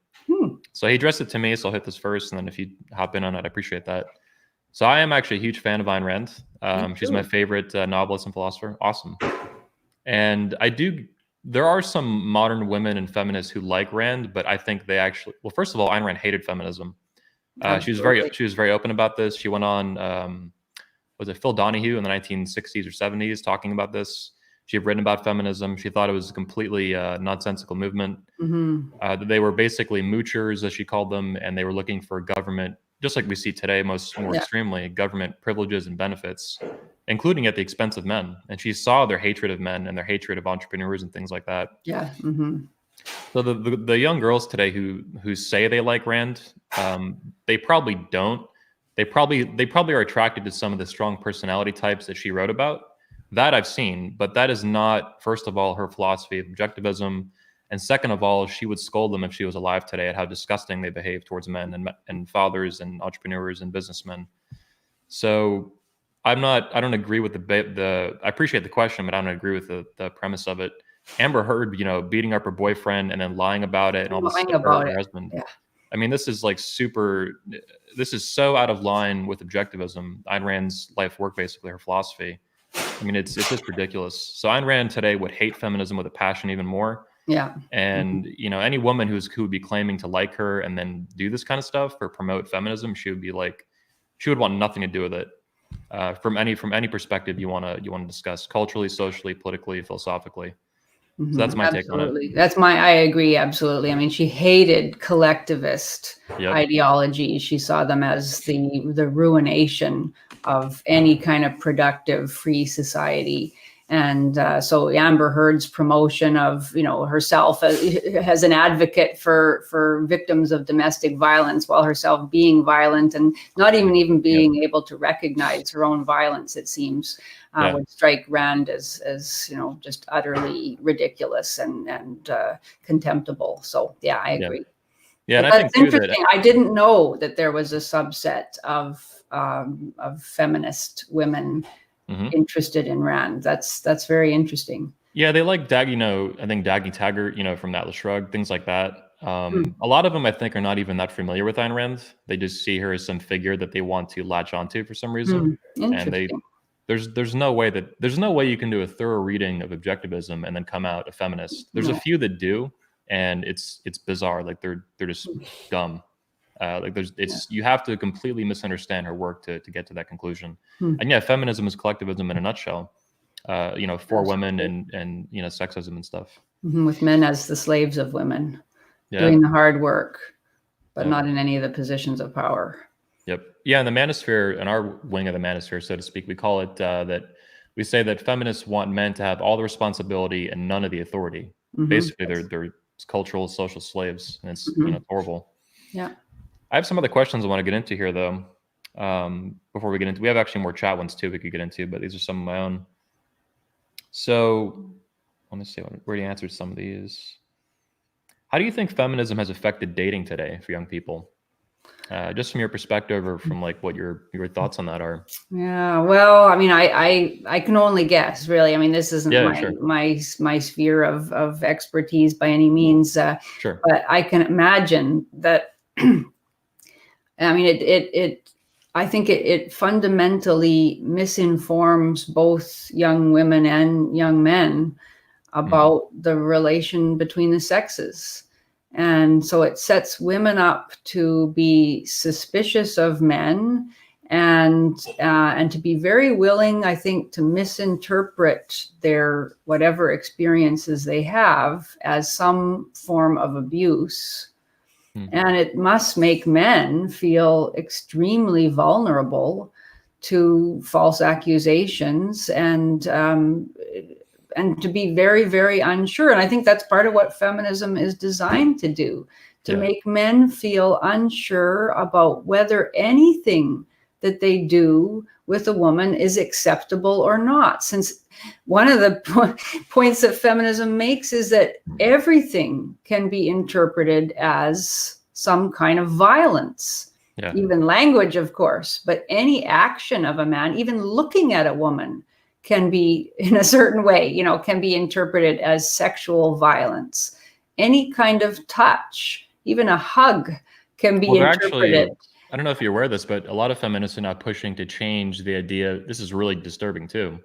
So he addressed it to me, so I'll hit this first, and then if you hop in on it, I appreciate that. So I am actually a huge fan of Ayn Rand. She's my favorite novelist and philosopher. Awesome. And there are some modern women and feminists who like Rand, but I think they actually, well, first of all, Ayn Rand hated feminism. She was very open about this. She went on, was it Phil Donahue in the 1960s or 70s talking about this? She had written about feminism. She thought it was a completely nonsensical movement. They were basically moochers, as she called them, and they were looking for government just like we see today, more extremely, government privileges and benefits, including at the expense of men. And she saw their hatred of men and their hatred of entrepreneurs and things like that. Yeah. Mm-hmm. So the young girls today who say they like Rand, they probably don't. They probably are attracted to some of the strong personality types that she wrote about. That I've seen, but that is not, first of all, her philosophy of objectivism, and second of all, she would scold them if she was alive today at how disgusting they behave towards men and fathers and entrepreneurs and businessmen. So I don't agree with I appreciate the question, but I don't agree with the premise of it. Amber Heard, beating up her boyfriend and then lying about it and all this stuff about her husband. Yeah. I mean, this is this is so out of line with objectivism. Ayn Rand's life work, basically her philosophy. I mean, it's just ridiculous. So Ayn Rand today would hate feminism with a passion even more. Yeah. And, any woman who would be claiming to like her and then do this kind of stuff or promote feminism, she would want nothing to do with it. From any perspective you want to discuss, culturally, socially, politically, philosophically. So that's my take on it. I agree. Absolutely. I mean, she hated collectivist ideologies. She saw them as the ruination of any kind of productive free society. And so Amber Heard's promotion of, herself as an advocate for victims of domestic violence while herself being violent and not even being able to recognize her own violence, it seems, would strike Rand as just utterly ridiculous and contemptible. So, yeah, I agree. Yeah, and that's interesting. I didn't know that there was a subset of feminist women interested in Rand. That's very interesting. Yeah, they like I think Dagny Taggart, from Atlas Shrugged, things like that. A lot of them, I think, are not even that familiar with Ayn Rand. They just see her as some figure that they want to latch onto for some reason. And there's no way you can do a thorough reading of objectivism and then come out a feminist. There's a few that do, and it's bizarre. Like they're just dumb. You have to completely misunderstand her work to get to that conclusion. And yeah, feminism is collectivism in a nutshell. For women and sexism and stuff. With men as the slaves of women, doing the hard work, but not in any of the positions of power. Yep. Yeah, in the manosphere, in our wing of the manosphere, so to speak, we call it that we say that feminists want men to have all the responsibility and none of the authority. Basically, they're cultural, social slaves, and it's horrible. Yeah. I have some other questions I want to get into here, though. Before we get into, we have actually more chat ones too we could get into, but these are some of my own. So let me see where you answered some of these. How do you think feminism has affected dating today for young people? Just from your perspective, or from what your thoughts on that are. Yeah, well, I mean, I can only guess, really. I mean, this isn't my sphere of expertise by any means. Sure. But I can imagine that. I mean, I think it fundamentally misinforms both young women and young men about the relation between the sexes. And so it sets women up to be suspicious of men and to be very willing, I think, to misinterpret their whatever experiences they have as some form of abuse. And it must make men feel extremely vulnerable to false accusations and to be very, very unsure. And I think that's part of what feminism is designed to do, to make men feel unsure about whether anything that they do with a woman is acceptable or not. Since one of the points that feminism makes is that everything can be interpreted as some kind of violence, even language, of course, but any action of a man, even looking at a woman, can be in a certain way, can be interpreted as sexual violence. Any kind of touch, even a hug, can be interpreted. Actually, I don't know if you're aware of this, but a lot of feminists are now pushing to change the idea. This is really disturbing too.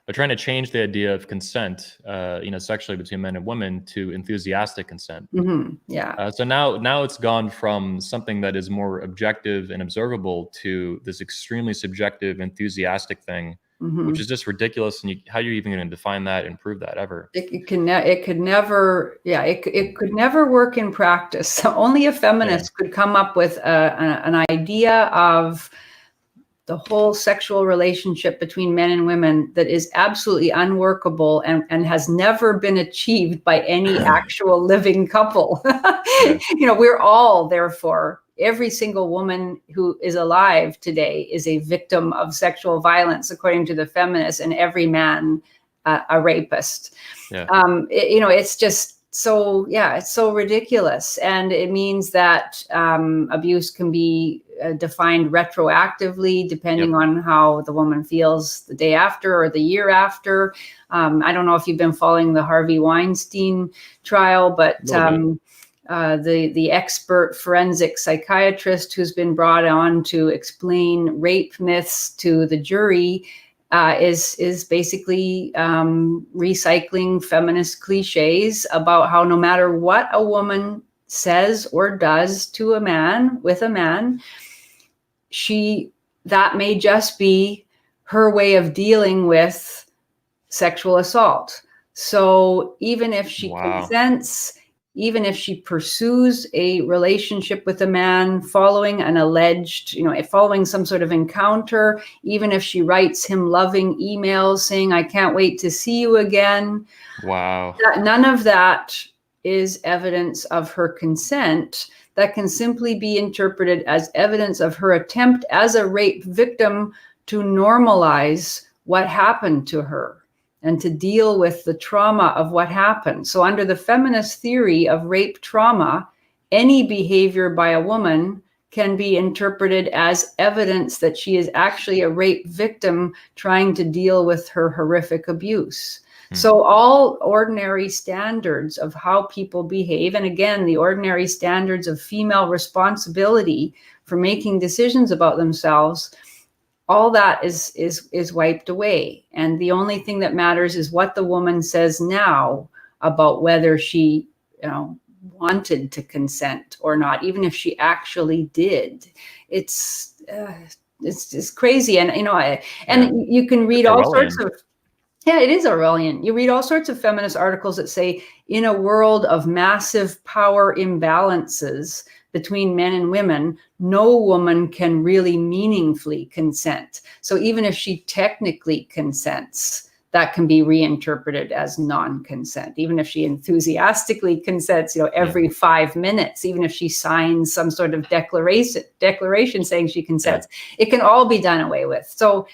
They're trying to change the idea of consent, sexually between men and women to enthusiastic consent. So now it's gone from something that is more objective and observable to this extremely subjective, enthusiastic thing which is just ridiculous. And how are you even going to define that and prove that ever? It could never work in practice. Only a feminist could come up with an idea of the whole sexual relationship between men and women that is absolutely unworkable and has never been achieved by any actual living couple. We're all, therefore, every single woman who is alive today is a victim of sexual violence, according to the feminists, and every man a rapist. It's just it's so ridiculous. And it means that abuse can be defined retroactively, depending on how the woman feels the day after or the year after. I don't know if you've been following the Harvey Weinstein trial, but the expert forensic psychiatrist who's been brought on to explain rape myths to the jury is basically recycling feminist cliches about how no matter what a woman says or does to a man, with a man, that may just be her way of dealing with sexual assault. So even if she consents, even if she pursues a relationship with a man following an alleged, following some sort of encounter, even if she writes him loving emails saying, "I can't wait to see you again." Wow. None of that is evidence of her consent. That can simply be interpreted as evidence of her attempt as a rape victim to normalize what happened to her and to deal with the trauma of what happened. So under the feminist theory of rape trauma, any behavior by a woman can be interpreted as evidence that she is actually a rape victim trying to deal with her horrific abuse. So all ordinary standards of how people behave, and again, the ordinary standards of female responsibility for making decisions about themselves, all that is wiped away. And the only thing that matters is what the woman says now about whether she, wanted to consent or not, even if she actually did. It's just crazy. And, you can read all sorts of, it is Orwellian. You read all sorts of feminist articles that say, in a world of massive power imbalances between men and women, no woman can really meaningfully consent. So even if she technically consents, that can be reinterpreted as non-consent. Even if she enthusiastically consents, every 5 minutes, even if she signs some sort of declaration saying she consents, it can all be done away with. So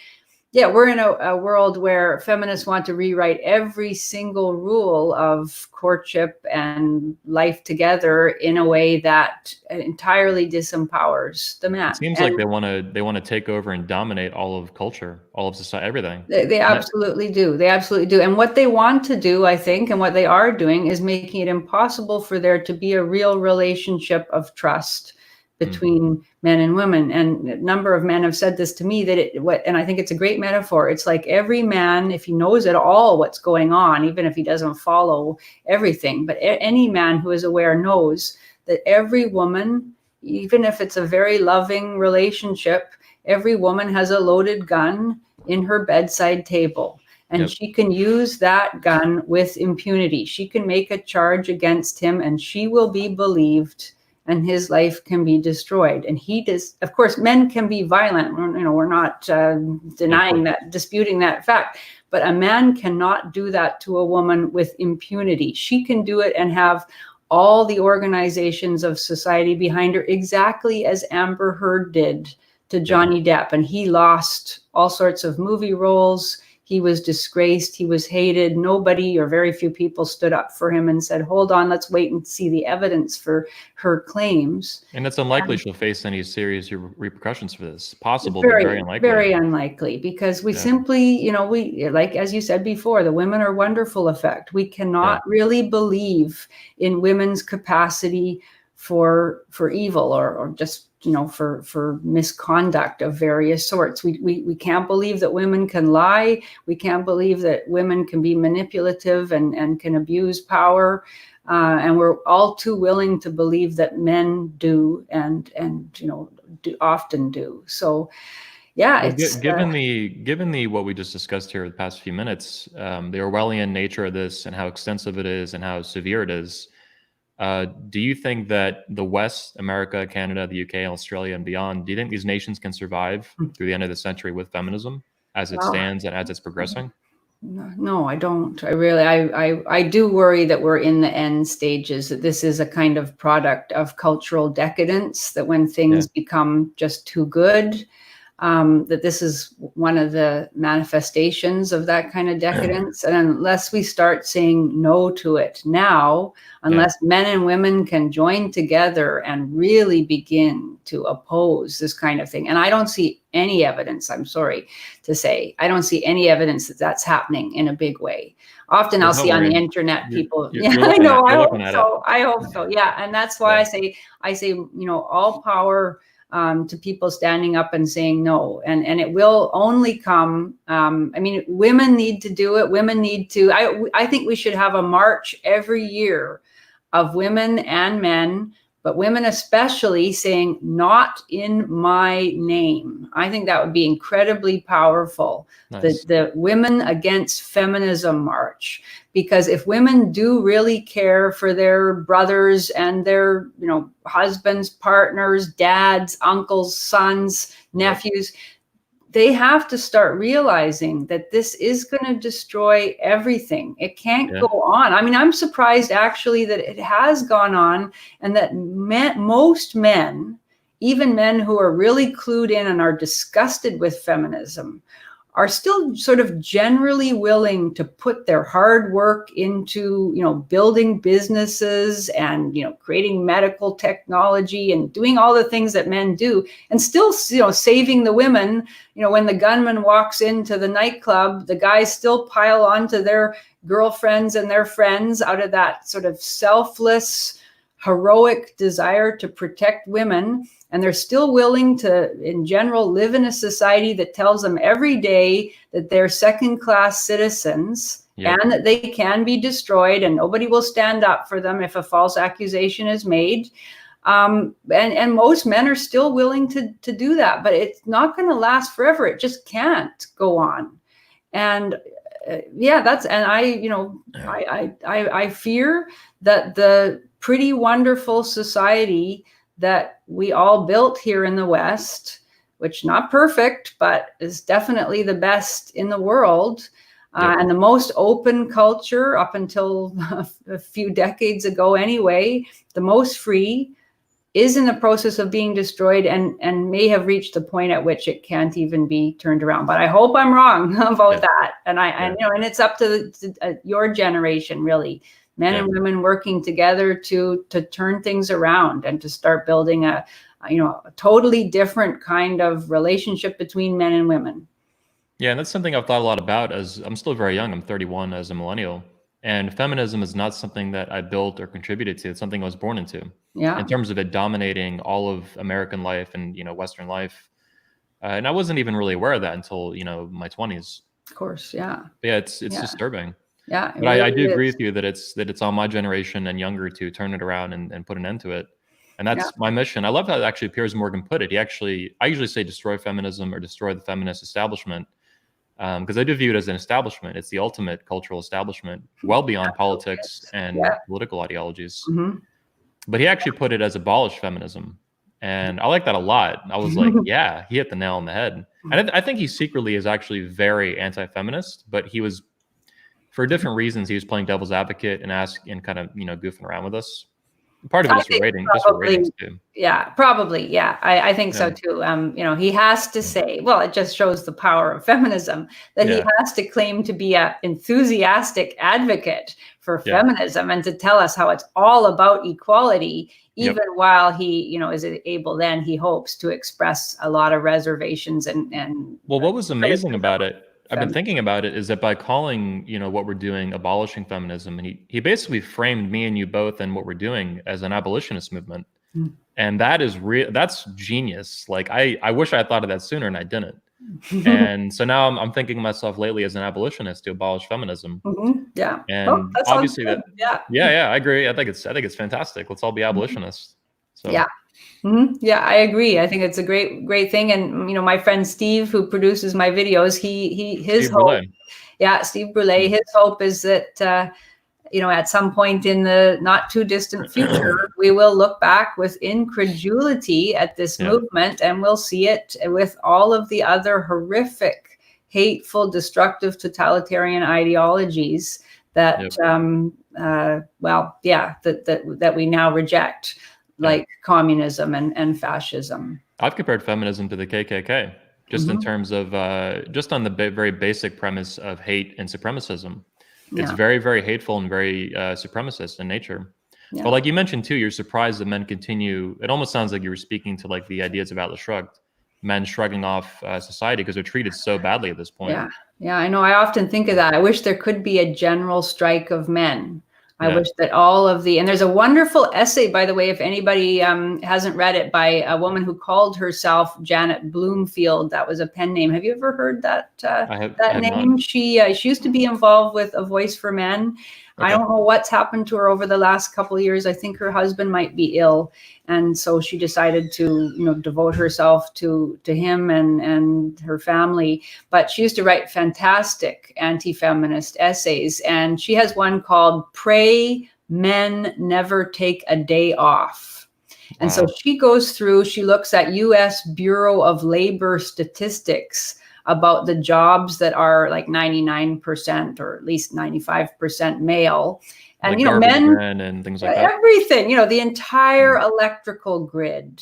we're in a world where feminists want to rewrite every single rule of courtship and life together in a way that entirely disempowers the man. It seems like they want to take over and dominate all of culture, all of society, everything. They absolutely do. They absolutely do. And what they want to do, I think, and what they are doing, is making it impossible for there to be a real relationship of trust between men and women. And a number of men have said this to me, and I think it's a great metaphor. It's like every man, if he knows at all what's going on, even if he doesn't follow everything, but any man who is aware knows that every woman, even if it's a very loving relationship, every woman has a loaded gun in her bedside table. And she can use that gun with impunity. She can make a charge against him and she will be believed, and his life can be destroyed. And of course, men can be violent. We're not denying that, disputing that fact. But a man cannot do that to a woman with impunity. She can do it and have all the organizations of society behind her, exactly as Amber Heard did to Johnny Depp. And he lost all sorts of movie roles. He was disgraced. He was hated. Nobody or very few people stood up for him and said, hold on, let's wait and see the evidence for her claims. And it's unlikely she'll face any serious repercussions for this. Possible, but very unlikely. Very unlikely, because we simply, we, like, as you said before, the women are wonderful effect. We cannot really believe in women's capacity for evil or just, for misconduct of various sorts. We can't believe that women can lie. We can't believe that women can be manipulative and can abuse power. And we're all too willing to believe that men do and often do. So, yeah, Well, it's given the what we just discussed here the past few minutes, the Orwellian nature of this and how extensive it is and how severe it is, do you think that the West, America, Canada, the UK, Australia, and beyond, do you think these nations can survive through the end of the century with feminism as it well, stands and as it's progressing? no, I don't. I really, I do worry that we're in the end stages, that this is a kind of product of cultural decadence, that when things become just too good, that this is one of the manifestations of that kind of decadence. And unless we start saying no to it now, unless men and women can join together and really begin to oppose this kind of thing. And I don't see any evidence, I'm sorry to say, I don't see any evidence that that's happening in a big way. Often I'll see on the internet people, I know, I hope so. I hope so. Yeah. And that's why I say, all power to people standing up and saying no, and it will only come. Women need to do it. Women need to. I think we should have a march every year of women and men, but women especially, saying "not in my name." I think that would be incredibly powerful. Nice. The Women Against Feminism March. Because if women do really care for their brothers and their, husbands, partners, dads, uncles, sons, nephews, they have to start realizing that this is going to destroy everything. It can't go on. I mean, I'm surprised actually that it has gone on, and that most men, even men who are really clued in and are disgusted with feminism, are still sort of generally willing to put their hard work into, building businesses and, creating medical technology and doing all the things that men do, and still, saving the women. When the gunman walks into the nightclub, the guys still pile onto their girlfriends and their friends out of that sort of selfless, heroic desire to protect women. And they're still willing to, in general, live in a society that tells them every day that they're second-class citizens and that they can be destroyed, and nobody will stand up for them if a false accusation is made. And most men are still willing to do that, but it's not going to last forever. It just can't go on. And I fear that the pretty wonderful society that we all built here in the West, which not perfect, but is definitely the best in the world, and the most open culture up until a few decades ago anyway, the most free, is in the process of being destroyed, and may have reached the point at which it can't even be turned around. But I hope I'm wrong about that. And and it's up to your generation, really. Men and women working together to turn things around and to start building a totally different kind of relationship between men and women. Yeah, and that's something I've thought a lot about, as I'm still very young. I'm 31 as a millennial. And feminism is not something that I built or contributed to. It's something I was born into. Yeah. In terms of it dominating all of American life and, Western life. And I wasn't even really aware of that until, my 20s. Of course, yeah. But yeah, it's disturbing. Yeah, but really I do agree with you that it's on my generation and younger to turn it around and put an end to it. And that's my mission. I love how actually Piers Morgan put it. I usually say destroy feminism or destroy the feminist establishment, because I do view it as an establishment. It's the ultimate cultural establishment, well beyond politics and political ideologies. Mm-hmm. But he actually put it as abolish feminism. And I like that a lot. I was like, yeah, he hit the nail on the head. And I think he secretly is actually very anti-feminist, but he was, for different reasons, he was playing devil's advocate and kind of, goofing around with us. Part of it is for ratings too. Yeah, probably. Yeah, I think so too. He has to say, well, it just shows the power of feminism that he has to claim to be an enthusiastic advocate for feminism and to tell us how it's all about equality, even while he, is able then, he hopes, to express a lot of reservations and. Well, what was amazing about it, I've been thinking about it, is that by calling, what we're doing abolishing feminism, and he basically framed me and you both and what we're doing as an abolitionist movement. Mm. And that is that's genius. Like I wish I had thought of that sooner and I didn't. And so now I'm thinking of myself lately as an abolitionist to abolish feminism. Mm-hmm. Yeah. And obviously I agree. I think it's fantastic. Let's all be abolitionists. So yeah. Yeah, I agree. I think it's a great thing. And my friend Steve, who produces my videos, his Steve hope, Brule. yeah, Steve Brule, his hope is that at some point in the not too distant future, we will look back with incredulity at this Yeah. movement, and we'll see it with all of the other horrific, hateful, destructive, totalitarian ideologies that, Yep. that we now reject, Yeah. like communism and fascism. I've compared feminism to the KKK, just in terms of just on the very basic premise of hate and supremacism. It's Yeah. very, very hateful and very supremacist in nature. Yeah. But like you mentioned too, you're surprised that men continue. It almost sounds like you were speaking to like the ideas of Atlas Shrugged, men shrugging off society because they're treated so badly at this point. Yeah, I know. I often think of that. I wish there could be a general strike of men. I Yeah. wish that all of and there's a wonderful essay, by the way, if anybody hasn't read it, by a woman who called herself Janet Bloomfield. That was a pen name. Have you ever heard that I have name? not. She used to be involved with A Voice for Men. I Okay. don't know what's happened to her over the last couple of years. I think her husband might be ill, and so she decided to devote herself to him and her family. But she used to write fantastic anti-feminist essays, and she has one called "Pray Men Never Take a Day Off." And so Wow. she goes through, she looks at US Bureau of Labor statistics about the jobs that are like 99% or at least 95% male. And, Like garbage men, men and things like that. everything, the entire electrical grid,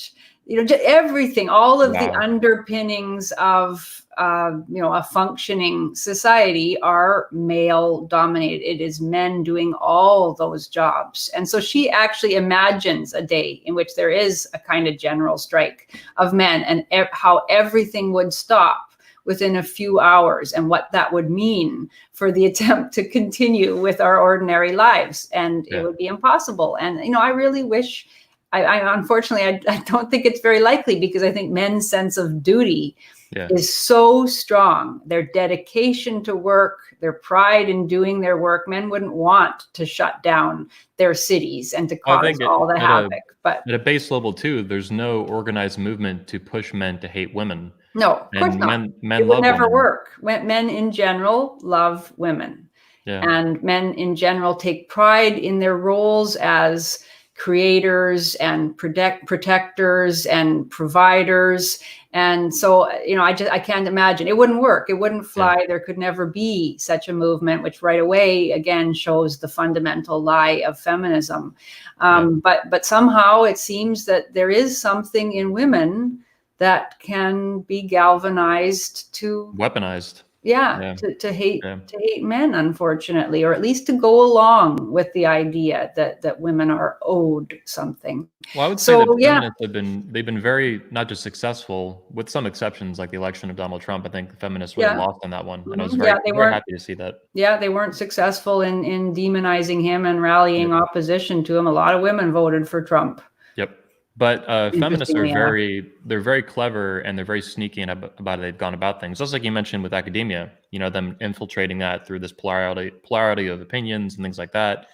just everything, all of the Wow. underpinnings of, a functioning society are male dominated. It is men doing all those jobs. And so she actually imagines a day in which there is a kind of general strike of men, and how everything would stop within a few hours, and what that would mean for the attempt to continue with our ordinary lives. And it would be impossible. And, I really wish, unfortunately, I don't think it's very likely, because I think men's sense of duty is so strong. Their dedication to work, their pride in doing their work. Men wouldn't want to shut down their cities and to cause all the havoc. But at a base level too, there's no organized movement to push men to hate women. No, of course not. Men it would love never women. work. Men in general love women. Yeah. And men in general take pride in their roles as creators and protectors and providers. And so, I can't imagine. It wouldn't work. It wouldn't fly. Yeah. There could never be such a movement, which right away, again, shows the fundamental lie of feminism. But somehow it seems that there is something in women that can be galvanized to weaponized. To hate men, unfortunately, or at least to go along with the idea that women are owed something. Well, I would say that feminists they've been very, not just successful, with some exceptions like the election of Donald Trump. I think the feminists really lost on that one. And I was very happy to see that. Yeah, they weren't successful in demonizing him and rallying opposition to him. A lot of women voted for Trump. Yep. But feminists are they're very clever, and they're very sneaky about it. They've gone about things, just like you mentioned with academia, them infiltrating that through this plurality of opinions and things like that.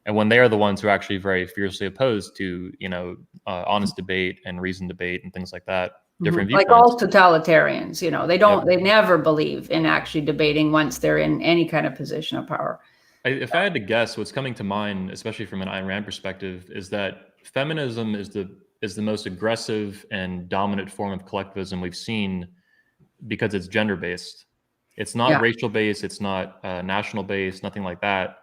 And when they are the ones who are actually very fiercely opposed to, honest debate and reasoned debate and things like that, different viewpoints. Like all totalitarians, they never believe in actually debating once they're in any kind of position of power. If I had to guess, what's coming to mind, especially from an Ayn Rand perspective, is that feminism is the most aggressive and dominant form of collectivism we've seen, because it's gender-based. It's not racial-based. It's not national-based. Nothing like that.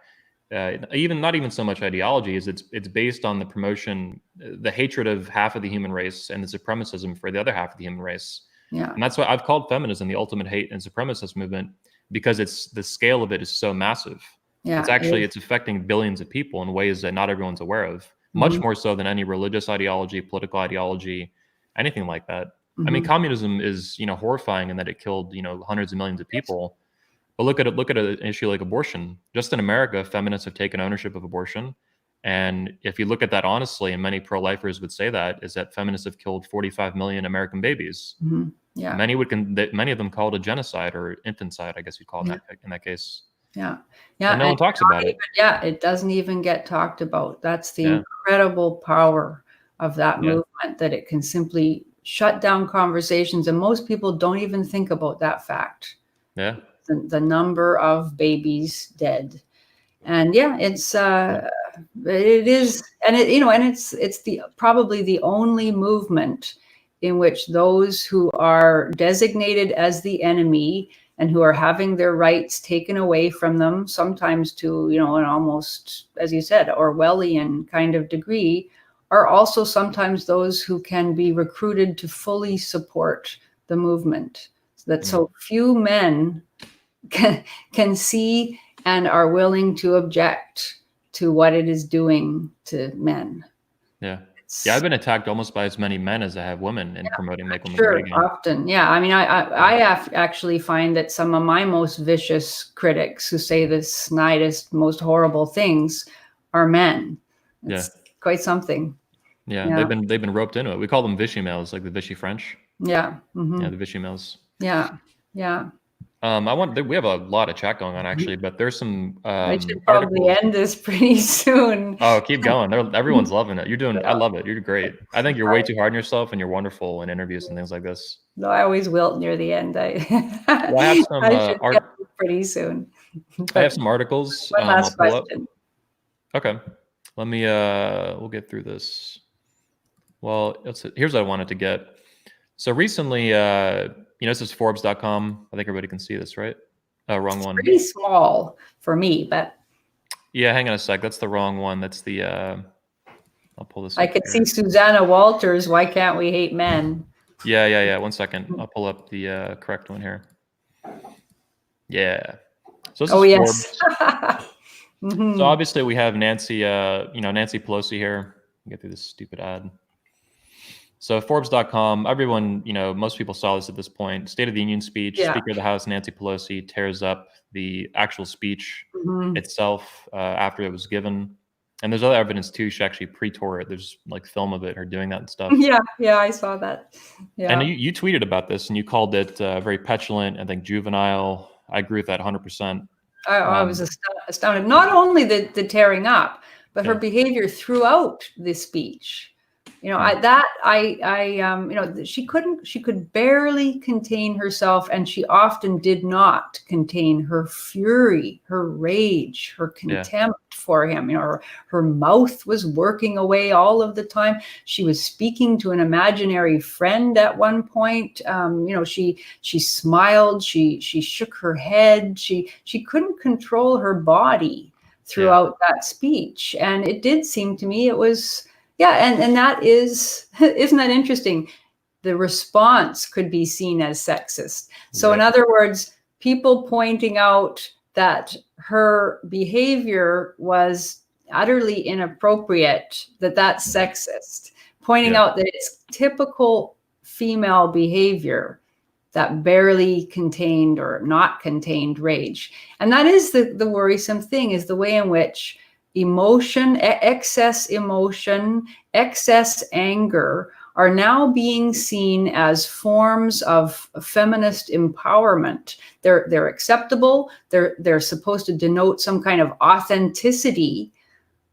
Not even so much ideology. It's based on the promotion, the hatred of half of the human race, and the supremacism for the other half of the human race. Yeah. And that's why I've called feminism the ultimate hate and supremacist movement, because the scale of it is so massive. Yeah, it's affecting billions of people in ways that not everyone's aware of. Much more so than any religious ideology, political ideology, anything like that. I mean, communism is, horrifying in that it killed, hundreds of millions of people. But look at an issue like abortion. Just in America, feminists have taken ownership of abortion. And if you look at that honestly, and many pro-lifers would say that, is that feminists have killed 45 million American babies. Yeah. Many of them call it a genocide or infanticide, I guess you'd call it in that case. Yeah. And no one talks about it. Yeah, it doesn't even get talked about. That's the incredible power of that movement, that it can simply shut down conversations. And most people don't even think about that fact. Yeah. The number of babies dead. And it's it is, and it's the probably the only movement in which those who are designated as the enemy and who are having their rights taken away from them, sometimes to an almost, as you said, Orwellian kind of degree, are also sometimes those who can be recruited to fully support the movement. So few men can see and are willing to object to what it is doing to men. Yeah. I've been attacked almost by as many men as I have women in promoting Make Women Great Again. Often. Yeah. I mean, I actually find that some of my most vicious critics who say the snidest, most horrible things are men. It's quite something. Yeah. They've been roped into it. We call them Vichy males, like the Vichy French. Yeah. Mm-hmm. Yeah. The Vichy males. Yeah. Yeah. We have a lot of chat going on actually, but there's some I should probably end this pretty soon. Oh, keep going. Everyone's loving it. I love it. You're great. I think you're way too hard on yourself, and you're wonderful in interviews and things like this. No, I always wilt near the end. I have some pretty soon. I have some articles. One last question. Okay. Let me we'll get through this. Well, here's what I wanted to get. So recently, this is Forbes.com. I think everybody can see this, right? Wrong one. Pretty small for me, but yeah, hang on a sec. That's the wrong one. That's the I'll pull this. I could see Susanna Walters. Why can't we hate men? Yeah. 1 second. I'll pull up the correct one here. Yeah. So this is Forbes. Mm-hmm. So obviously we have Nancy Pelosi here. Get through this stupid ad. So Forbes.com, everyone, most people saw this at this point. State of the Union speech, Speaker of the House, Nancy Pelosi, tears up the actual speech itself after it was given. And there's other evidence too. She actually pre-tore it. There's like film of it, her doing that and stuff. Yeah, I saw that. Yeah. And you tweeted about this and you called it very petulant, I think juvenile. I agree with that 100%. I was astounded. Not only the tearing up, but her behavior throughout the speech. She could barely contain herself, and she often did not contain her fury, her rage, her contempt for him. Her mouth was working away all of the time. She was speaking to an imaginary friend at one point. She smiled, she shook her head. She couldn't control her body throughout that speech. And it did seem to me it was and that isn't that interesting? The response could be seen as sexist. So in other words, people pointing out that her behavior was utterly inappropriate, that's sexist, pointing out that it's typical female behavior that barely contained or not contained rage. And that is the worrisome thing, is the way in which excess anger are now being seen as forms of feminist empowerment. They're acceptable. They're supposed to denote some kind of authenticity,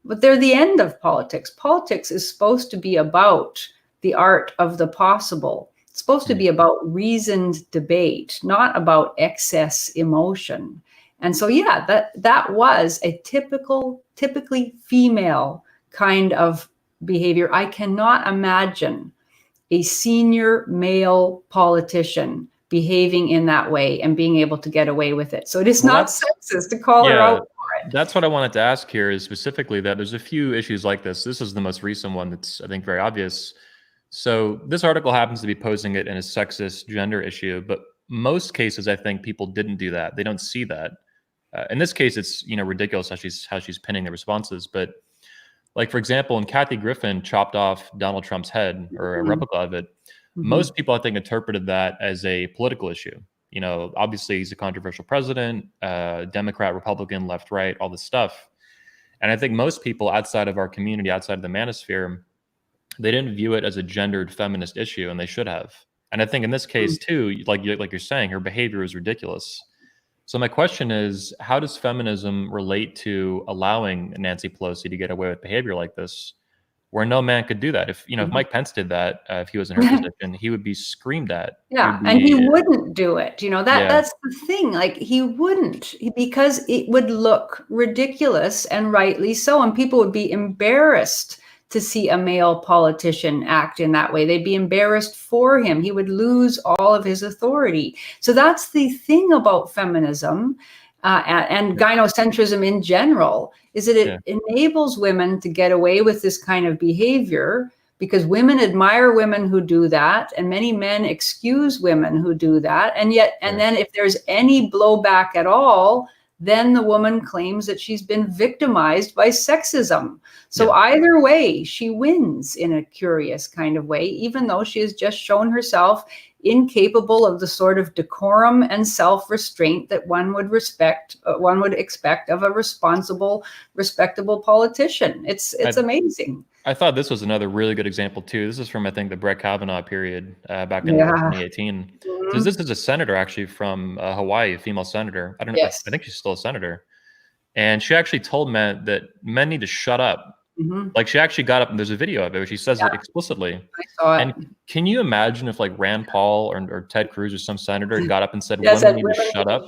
but they're the end of politics. Politics is supposed to be about the art of the possible. It's supposed to be about reasoned debate, not about excess emotion. And so, that was a typically female kind of behavior. I cannot imagine a senior male politician behaving in that way and being able to get away with it. So it is not sexist to call her out for it. That's what I wanted to ask here, is specifically that there's a few issues like this. This is the most recent one that's, I think, very obvious. So this article happens to be posing it in a sexist gender issue, but most cases, I think people didn't do that. They don't see that. In this case, it's ridiculous how she's pinning the responses. But like, for example, when Kathy Griffin chopped off Donald Trump's head, or a replica of it, most people, I think, interpreted that as a political issue. Obviously he's a controversial president, Democrat, Republican, left, right, all this stuff. And I think most people outside of our community, outside of the manosphere, they didn't view it as a gendered feminist issue, and they should have. And I think in this case too, like you're saying, her behavior is ridiculous. So my question is, how does feminism relate to allowing Nancy Pelosi to get away with behavior like this? where no man could do that. If if Mike Pence did that, if he was in her position, he would be screamed at. Yeah, and he wouldn't do it. That's the thing. Like, he wouldn't, because it would look ridiculous, and rightly so. And people would be embarrassed to see a male politician act in that way. They'd be embarrassed for him. He would lose all of his authority. So that's the thing about feminism and gynocentrism in general, is that it enables women to get away with this kind of behavior, because women admire women who do that, and many men excuse women who do that. And then if there's any blowback at all, then the woman claims that she's been victimized by sexism. So either way, she wins in a curious kind of way, even though she has just shown herself incapable of the sort of decorum and self-restraint that one would expect of a responsible, respectable politician. It's amazing. I thought this was another really good example too. This is from, I think, the Brett Kavanaugh period back in 2018. So this is a senator actually from Hawaii, a female senator. I don't know. I think she's still a senator. And she actually told men that men need to shut up. Like, she actually got up, and there's a video of it where she says it explicitly. I saw it. And can you imagine if, like, Rand Paul or Ted Cruz or some senator got up and said, women need to shut up?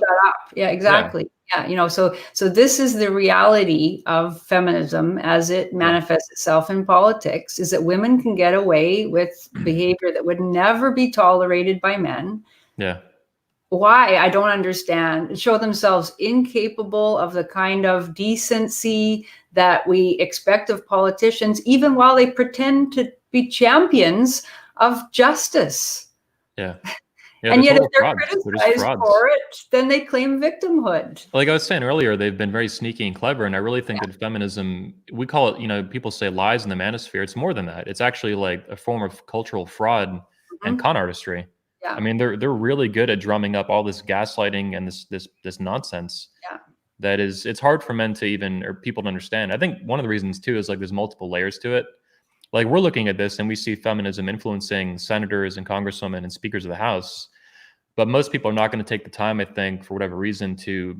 Yeah, exactly. Yeah, so this is the reality of feminism as it manifests itself in politics, is that women can get away with behavior that would never be tolerated by men. Yeah. Why? I don't understand. Show themselves incapable of the kind of decency that we expect of politicians, even while they pretend to be champions of justice. Yeah. And yet, if they're criticized for it, then they claim victimhood. Like I was saying earlier, they've been very sneaky and clever. And I really think that feminism, we call it, people say lies in the manosphere. It's more than that. It's actually like a form of cultural fraud and con artistry. Yeah. I mean, they're really good at drumming up all this gaslighting and this nonsense. Yeah. That is, it's hard for men to or people to understand. I think one of the reasons too is, like, there's multiple layers to it. Like, we're looking at this and we see feminism influencing senators and congresswomen and speakers of the House. But most people are not going to take the time, I think, for whatever reason, to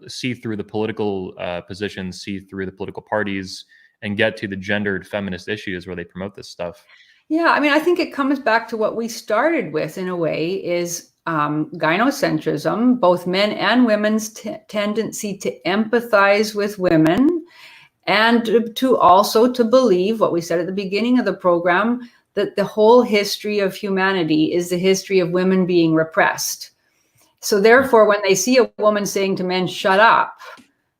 see through the political positions, see through the political parties, and get to the gendered feminist issues where they promote this stuff. Yeah, I mean, I think it comes back to what we started with, in a way, is gynocentrism, both men and women's tendency to empathize with women, and to also to believe what we said at the beginning of the program, that the whole history of humanity is the history of women being repressed. So therefore, when they see a woman saying to men, shut up,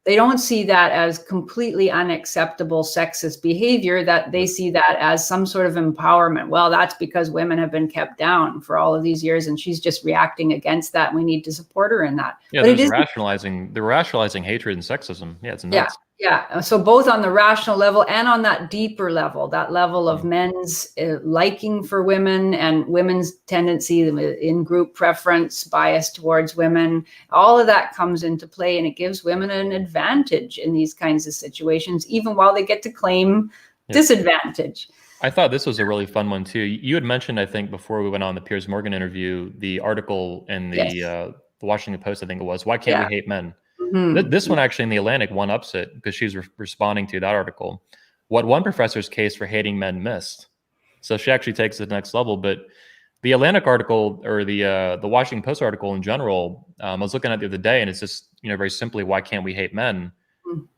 they don't see that as completely unacceptable sexist behavior, that they see that as some sort of empowerment. Well, that's because women have been kept down for all of these years, and she's just reacting against that, and we need to support her in that. Yeah, but they're rationalizing hatred and sexism. Yeah, it's nuts. Yeah. So both on the rational level and on that deeper level, that level of men's liking for women and women's tendency, in group preference, bias towards women, all of that comes into play, and it gives women an advantage in these kinds of situations, even while they get to claim disadvantage. I thought this was a really fun one too. You had mentioned, I think, before we went on the Piers Morgan interview, the article in the Washington Post, I think it was, "Why Can't We Hate Men?" This one actually in the Atlantic one-ups it, because she's responding to that article. What one professor's case for hating men missed. So she actually takes it to the next level. But the Atlantic article, or the Washington Post article in general, I was looking at the other day, and it's just, very simply, why can't we hate men?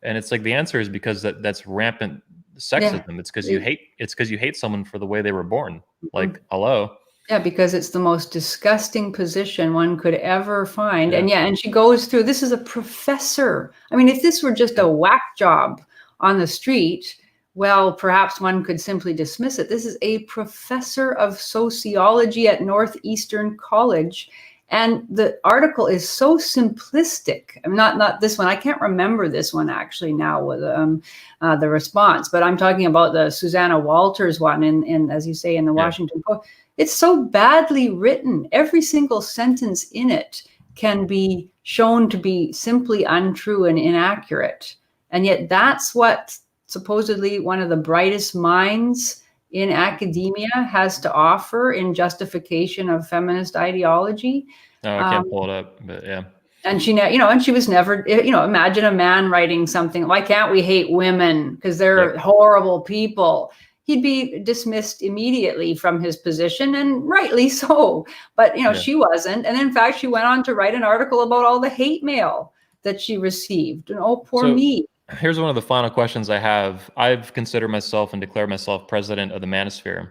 And it's like, the answer is because that's rampant sexism. It's because you hate someone for the way they were born. Like, hello. Yeah, because it's the most disgusting position one could ever find. And she goes through, this is a professor. I mean, if this were just a whack job on the street, well, perhaps one could simply dismiss it. This is a professor of sociology at Northeastern College. And the article is so simplistic. I'm not this one. I can't remember this one actually now with the response, but I'm talking about the Susanna Walters one in as you say, in the Washington Post. It's so badly written. Every single sentence in it can be shown to be simply untrue and inaccurate. And yet that's what supposedly one of the brightest minds in academia has to offer in justification of feminist ideology. Oh, I can't pull it up, but yeah. And and she was never, imagine a man writing something, why can't we hate women? Because they're horrible people. He'd be dismissed immediately from his position, and rightly so. But, she wasn't. And in fact, she went on to write an article about all the hate mail that she received. And oh, poor me. Here's one of the final questions I have. I've considered myself and declared myself president of the manosphere,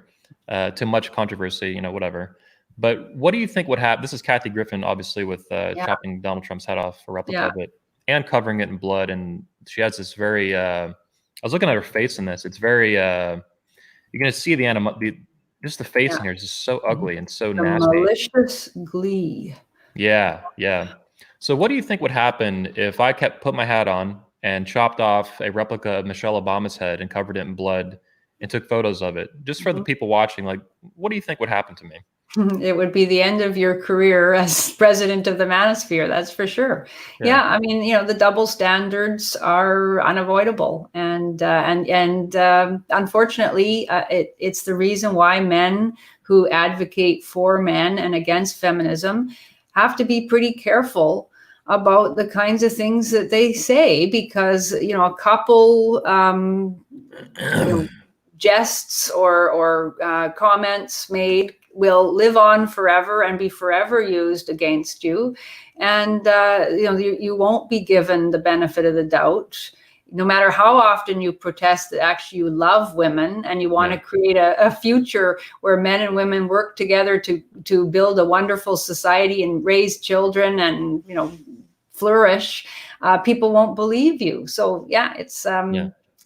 to much controversy, whatever. But what do you think would happen? This is Kathy Griffin, obviously, with chopping Donald Trump's head off, a replica of it, and covering it in blood. And she has this very, I was looking at her face in this. It's very, you're going to see just the face in here is just so ugly and so nasty. Malicious glee. Yeah. So what do you think would happen if I put my hat on and chopped off a replica of Michelle Obama's head and covered it in blood and took photos of it? Just for the people watching, like, what do you think would happen to me? It would be the end of your career as president of the manosphere, that's for sure. Yeah, I mean, the double standards are unavoidable, and unfortunately, it's the reason why men who advocate for men and against feminism have to be pretty careful about the kinds of things that they say, because a couple jests or comments made will live on forever and be forever used against you, and you won't be given the benefit of the doubt, no matter how often you protest that actually you love women and you want to create a future where men and women work together to build a wonderful society and raise children and flourish. People won't believe you. So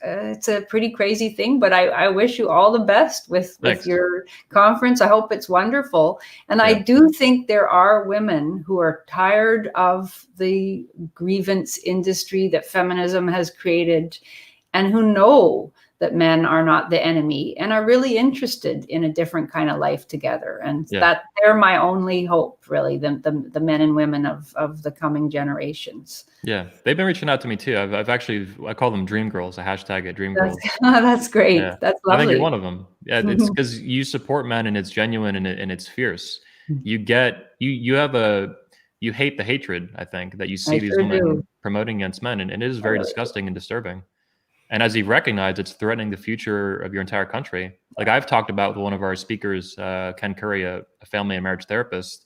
it's a pretty crazy thing, but I wish you all the best with your conference. I hope it's wonderful. And I do think there are women who are tired of the grievance industry that feminism has created, and who know that men are not the enemy and are really interested in a different kind of life together. And that they're my only hope, really, the men and women of the coming generations. Yeah, they've been reaching out to me too. I call them dream girls, a hashtag at dream girls. That's great. Yeah. That's lovely. I think you're one of them. Yeah, it's because you support men and it's genuine and it's fierce. You hate the hatred, I think, that you see these women promoting against men. And it is very disgusting and disturbing. And as you recognize, it's threatening the future of your entire country. Like I've talked about with one of our speakers, Ken Curry, a family and marriage therapist.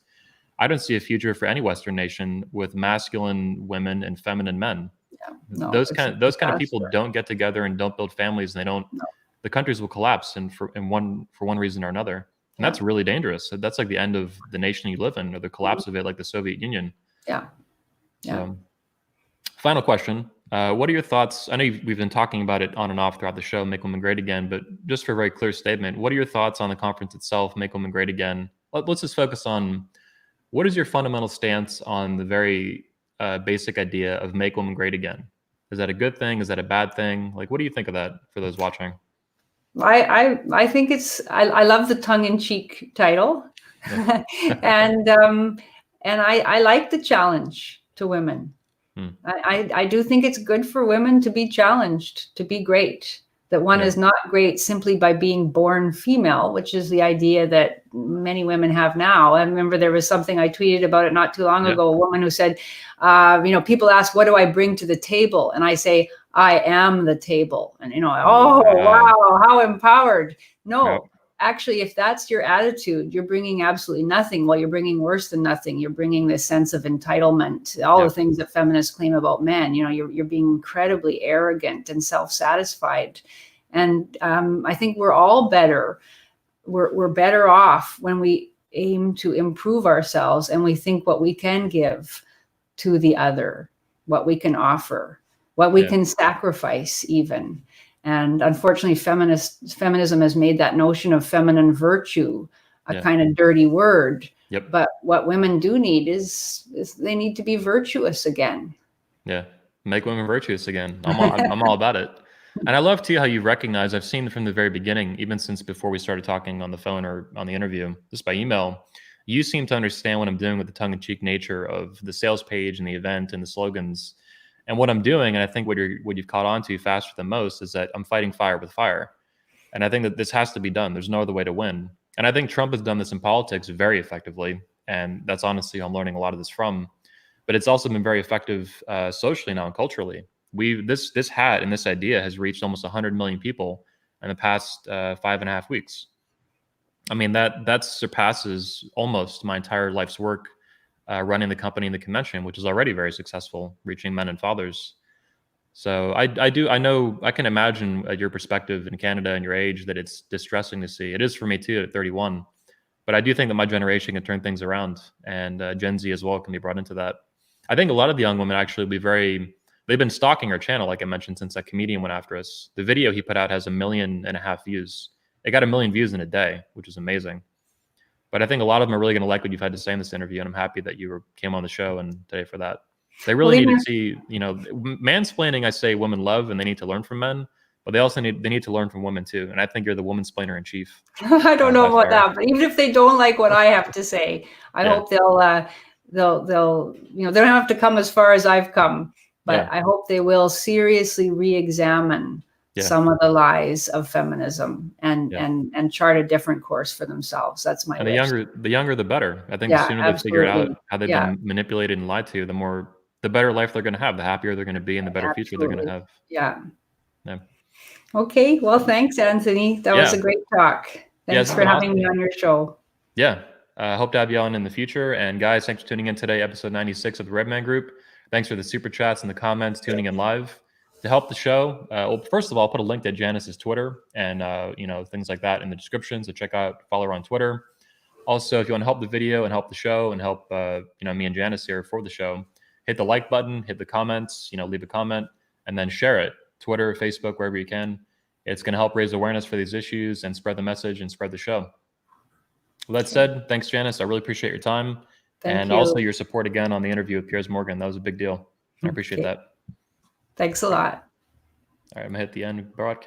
I don't see a future for any Western nation with masculine women and feminine men. Those kind of people don't get together and don't build families, and the countries will collapse for one reason or another. And that's really dangerous. That's like the end of the nation you live in, or the collapse of it, like the Soviet Union. Yeah. So, final question. What are your thoughts? I know we've been talking about it on and off throughout the show, Make Women Great Again, but just for a very clear statement, what are your thoughts on the conference itself, Make Women Great Again? Let's just focus on, what is your fundamental stance on the very basic idea of Make Women Great Again? Is that a good thing? Is that a bad thing? Like, what do you think of that for those watching? I think I love the tongue-in-cheek title. and I like the challenge to women. I do think it's good for women to be challenged, to be great, that one is not great simply by being born female, which is the idea that many women have now. I remember there was something I tweeted about it not too long ago, a woman who said, people ask, what do I bring to the table? And I say, I am the table. And, wow, how empowered. No. Actually, if that's your attitude, you're bringing absolutely nothing. Well, you're bringing worse than nothing. You're bringing this sense of entitlement, all the things that feminists claim about men. You're being incredibly arrogant and self-satisfied. And I think we're all better. We're better off when we aim to improve ourselves and we think what we can give to the other, what we can offer, what we can sacrifice even. And unfortunately, feminism has made that notion of feminine virtue a kind of dirty word. But what women do need is they need to be virtuous again. Yeah, make women virtuous again. I'm all about it. And I love too how you recognize, I've seen from the very beginning, even since before we started talking on the phone or on the interview, just by email, you seem to understand what I'm doing with the tongue-in-cheek nature of the sales page and the event and the slogans. And what I'm doing, and I think what you've caught on to faster than most, is that I'm fighting fire with fire. And I think that this has to be done. There's no other way to win. And I think Trump has done this in politics very effectively. And that's honestly who I'm learning a lot of this from. but it's also been very effective socially now and culturally. This hat and this idea has reached almost 100 million people in the past 5.5 weeks. I mean, that surpasses almost my entire life's work running the company and the convention, which is already very successful, reaching men and fathers. So I know I can imagine your perspective in Canada and your age that it's distressing to see. It is for me too at 31, but I do think that my generation can turn things around, and Gen Z as well can be brought into that. I think a lot of the young women actually will be they've been stalking our channel, like I mentioned, since that comedian went after us. The video he put out has 1.5 million views. It got 1 million views in a day, which is amazing. But I think a lot of them are really going to like what you've had to say in this interview, and I'm happy that you came on the show and today for that. They really need to see, mansplaining, I say women love, and they need to learn from men, but they also need to learn from women too. And I think you're the woman-splainer in chief. I don't know about that, but even if they don't like what I have to say, I hope they'll they don't have to come as far as I've come, but I hope they will seriously re-examine some of the lies of feminism and chart a different course for themselves. That's my wish. The younger the better. I think the sooner they figure out how they've been manipulated and lied to, the better life they're going to have, the happier they're going to be, and the better future they're going to have. Yeah. Okay. Well, thanks, Anthony. That was a great talk. Thanks for having me on your show. Yeah. Hope to have you on in the future. And guys, thanks for tuning in today, episode 96 of the Redman Group. Thanks for the super chats and the comments, tuning in live. To help the show, well, first of all, I'll put a link to Janice's Twitter and things like that in the description. So check out, follow her on Twitter. Also, if you want to help the video and help the show and help me and Janice here for the show, hit the like button, hit the comments, leave a comment, and then share it. Twitter, Facebook, wherever you can. It's going to help raise awareness for these issues and spread the message and spread the show. With that said, thanks, Janice. I really appreciate your time. And also your support again on the interview with Piers Morgan. That was a big deal. I appreciate that. Thanks a lot. All right, I'm going to hit the end broadcast.